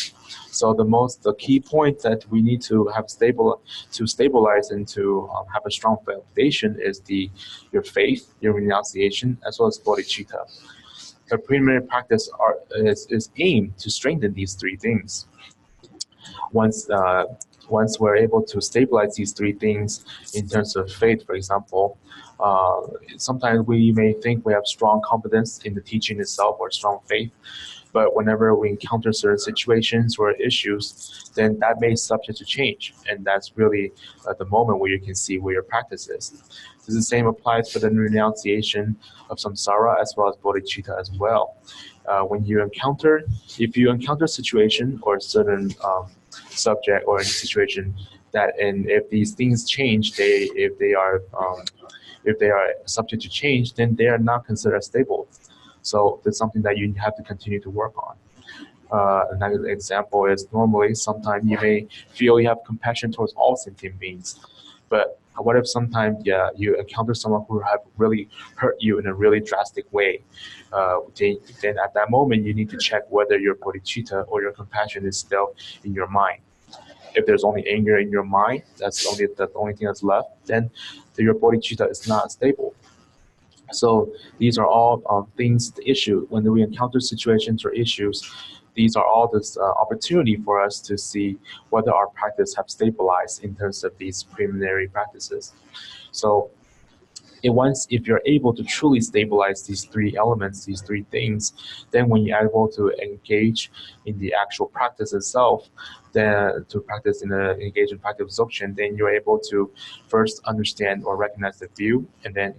So the key point that we need to have stabilize and to have a strong foundation is your faith, your renunciation, as well as bodhicitta. The preliminary practice is aimed to strengthen these three things. Once we're able to stabilize these three things in terms of faith, for example, sometimes we may think we have strong confidence in the teaching itself or strong faith, but whenever we encounter certain situations or issues, then that may subject to change, and that's really the moment where you can see where your practice is. The same applies for the renunciation of samsara as well as bodhicitta as well. If you encounter a situation or a certain subject or a situation and if these things change, if they are subject to change, then they are not considered stable. So that's something that you have to continue to work on. Another example is normally sometimes you may feel you have compassion towards all sentient beings, but what if sometimes you encounter someone who have really hurt you in a really drastic way? Then at that moment you need to check whether your bodhicitta or your compassion is still in your mind. If there's only anger in your mind, that's the only thing that's left, then your bodhicitta is not stable. So these are all things, the issue. When we encounter situations or issues, these are all this opportunity for us to see whether our practice have stabilized in terms of these preliminary practices. So if you're able to truly stabilize these three elements, these three things, then when you're able to engage in the actual practice itself, then to engage in practice of dzogchen, then you're able to first understand or recognize the view, and then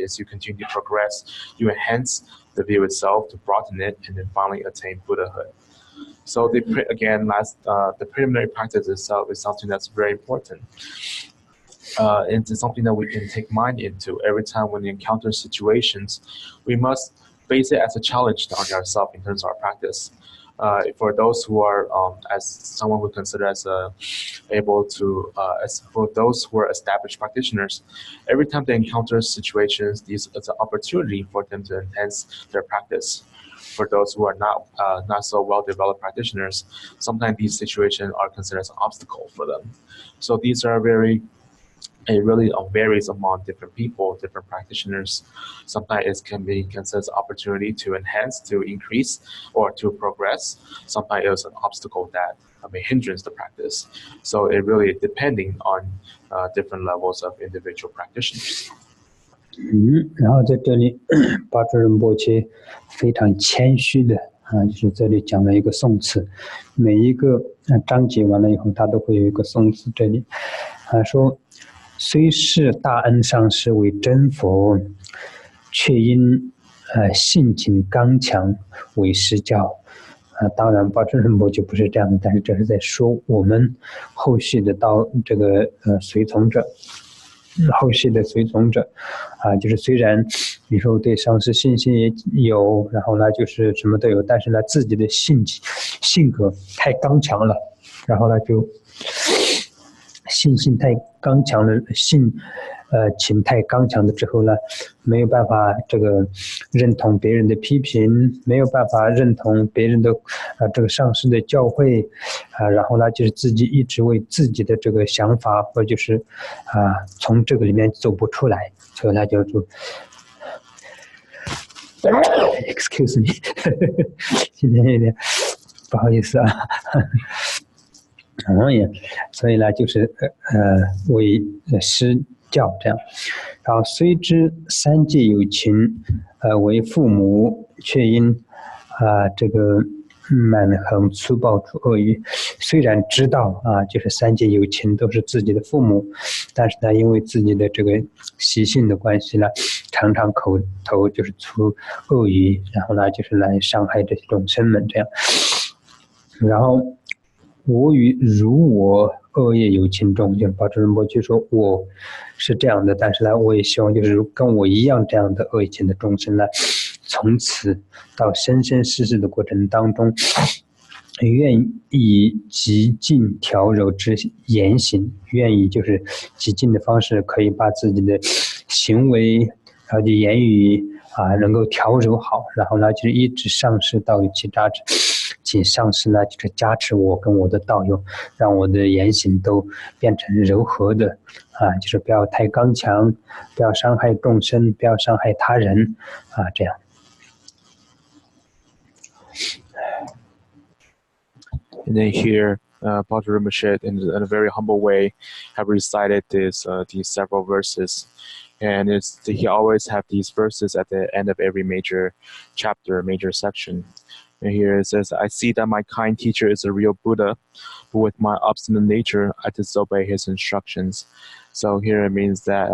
as you continue to progress, you enhance the view itself to broaden it, and then finally attain Buddhahood. So the preliminary practice itself is something that's very important. Into something that we can take mind into every time when we encounter situations. We must face it as a challenge on ourselves in terms of our practice. For those who are, as someone would consider as for those who are established practitioners, every time they encounter situations, it's an opportunity for them to enhance their practice. For those who are not so well-developed practitioners, sometimes these situations are considered as an obstacle for them. So these are it really varies among different people, different practitioners. Sometimes it can be considered as an opportunity to enhance, to increase, or to progress. Sometimes it's an obstacle that may hindrance the practice. So it really depending on different levels of individual practitioners. 然后在这里，巴珠仁波切非常谦虚的就是这里讲了一个颂词，每一个章节完了以后，他都会有一个颂词。这里说，虽是大恩上师为真佛，却因性情刚强为师教。当然，巴珠仁波切不是这样的，但是这是在说我们后续的到这个随从者。后续的随从者就是虽然你说对上师信心也有，然后呢就是什么都有，但是呢自己的性格太刚强了，然后呢就信心太刚强了，情太刚强的之后呢，没有办法这个认同别人的批评，没有办法认同别人的这个上师的教诲然后呢就是自己一直为自己的这个想法或者就是从这个里面走不出来，所以他就excuse me 今天有点不好意思所以呢就是为师教这样，然后虽知三界有情为父母，却因这个蛮横粗暴出恶语。虽然知道就是三界有情都是自己的父母，但是呢因为自己的这个习性的关系呢，常常口头就是出恶语，然后呢就是来伤害这些众生们这样。然后我与如我恶业有情众，就是巴珠仁波切说我是这样的，但是呢我也希望就是跟我一样这样的恶情的众生呢，从此到生生世世的过程当中，愿以极尽调柔之言行，愿意就是极尽的方式可以把自己的行为然后的言语能够调柔好，然后呢就是一直上师到于其扎止，请上师呢就是加持我跟我的道友，让我的言行都变成柔和的就是不要太刚强，不要伤害众生，不要伤害他人这样。And then here, Padre Rinpoche, in a very humble way, have recited these several verses, and he always have these verses at the end of every major chapter, major section. And here it says, "I see that my kind teacher is a real Buddha, but with my obstinate nature, I disobey his instructions." So here it means that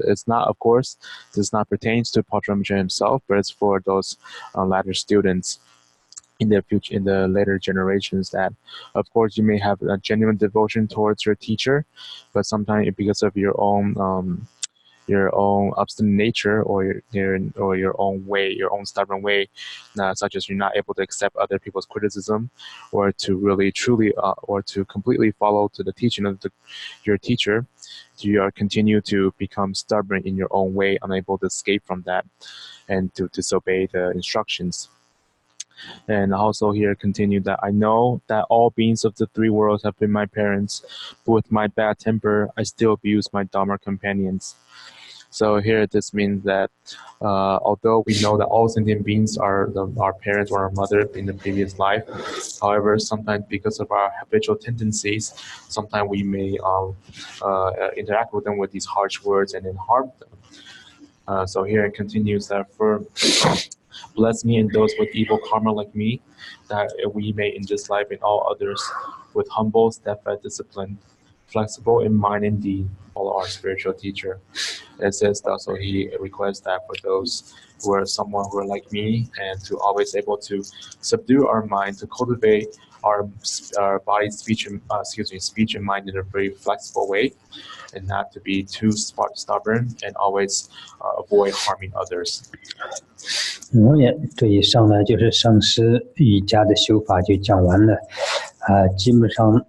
it's not, of course, this not pertains to Padre Rinpoche himself, but it's for those latter students in the future, in the later generations, that of course you may have a genuine devotion towards your teacher, but sometimes because of your own obstinate nature or your own way, your own stubborn way, such as you're not able to accept other people's criticism, or to really truly or to completely follow to the teaching of your teacher, you are continue to become stubborn in your own way, unable to escape from that and to disobey the instructions. And also here continue that I know that all beings of the three worlds have been my parents, but with my bad temper, I still abuse my Dharma companions. So here this means that although we know that all sentient beings are our parents or our mother in the previous life, however, sometimes because of our habitual tendencies, sometimes we may interact with them with these harsh words and then harm them. So here it continues that bless me and those with evil karma like me, that we may in this life and all others, with humble, steadfast discipline, flexible in mind and deed, follow our spiritual teacher. It says also he requests that for those who are someone who are like me, and to always able to subdue our mind, to cultivate our body, speech and mind in a very flexible way, and not to be too stubborn, and always avoid harming others. 这以上呢就是上师瑜伽的修法就讲完了基本上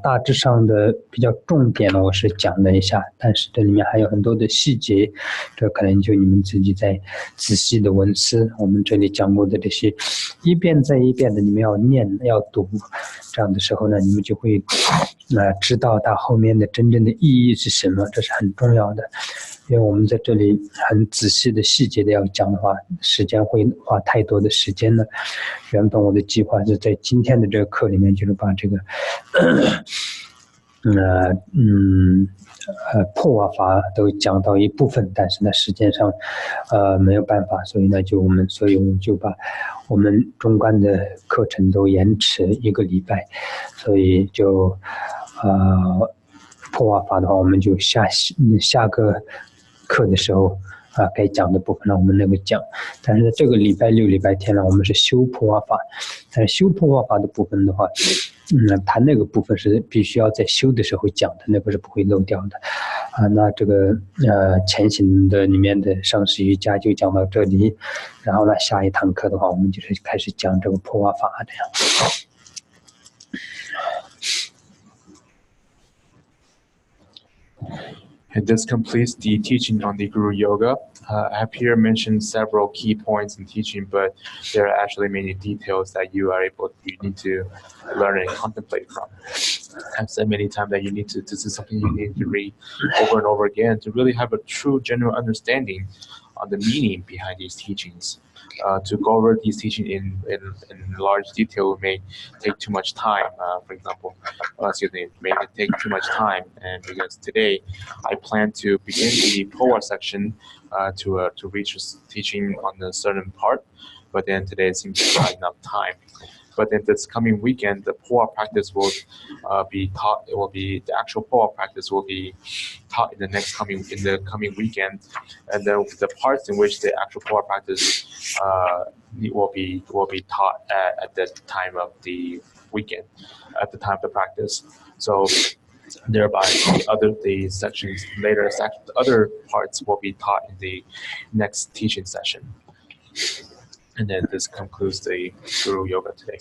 大致上的比较重点呢，我是讲了一下，但是这里面还有很多的细节，这可能就你们自己再仔细的文思。我们这里讲过的这些，一遍再一遍的，你们要念要读，这样的时候呢，你们就会知道它后面的真正的意义是什么，这是很重要的。因为我们在这里很仔细的细节的要讲的话，时间会花太多的时间了。原本我的计划是在今天的这个课里面，就是把这个破瓦法都讲到一部分，但是呢，时间上没有办法，所以呢，我们就把我们中观的课程都延迟1个礼拜，所以就破瓦法的话，我们就下个课的时候该讲的部分让我们那个讲，但是这个礼拜6、礼拜天呢，我们是修破瓦法，但是修破瓦法的部分的话，它那个部分是必须要在修的时候讲的，那个是不会漏掉的那这个前行的里面的上师瑜伽就讲到这里，然后呢，下一堂课的话，我们就是开始讲这个破瓦法这样。And this completes the teaching on the Guru Yoga. I have here mentioned several key points in teaching, but there are actually many details that you need to learn and contemplate from. I've said many times that this is something you need to read over and over again to really have a true, genuine understanding on the meaning behind these teachings. To go over these teachings in large detail may take too much time. For example, may take too much time, and because today I plan to begin the Poa section to reach teaching on a certain part, but then today it seems not enough time. But then this coming weekend, the Poa practice will be taught. It will be the actual Poa practice will be taught in the coming weekend, and then the parts in which the actual Poa practice will be taught at the time of the weekend, at the time of the practice. So thereby the sections later, the other parts will be taught in the next teaching session. And then this concludes the Guru Yoga today.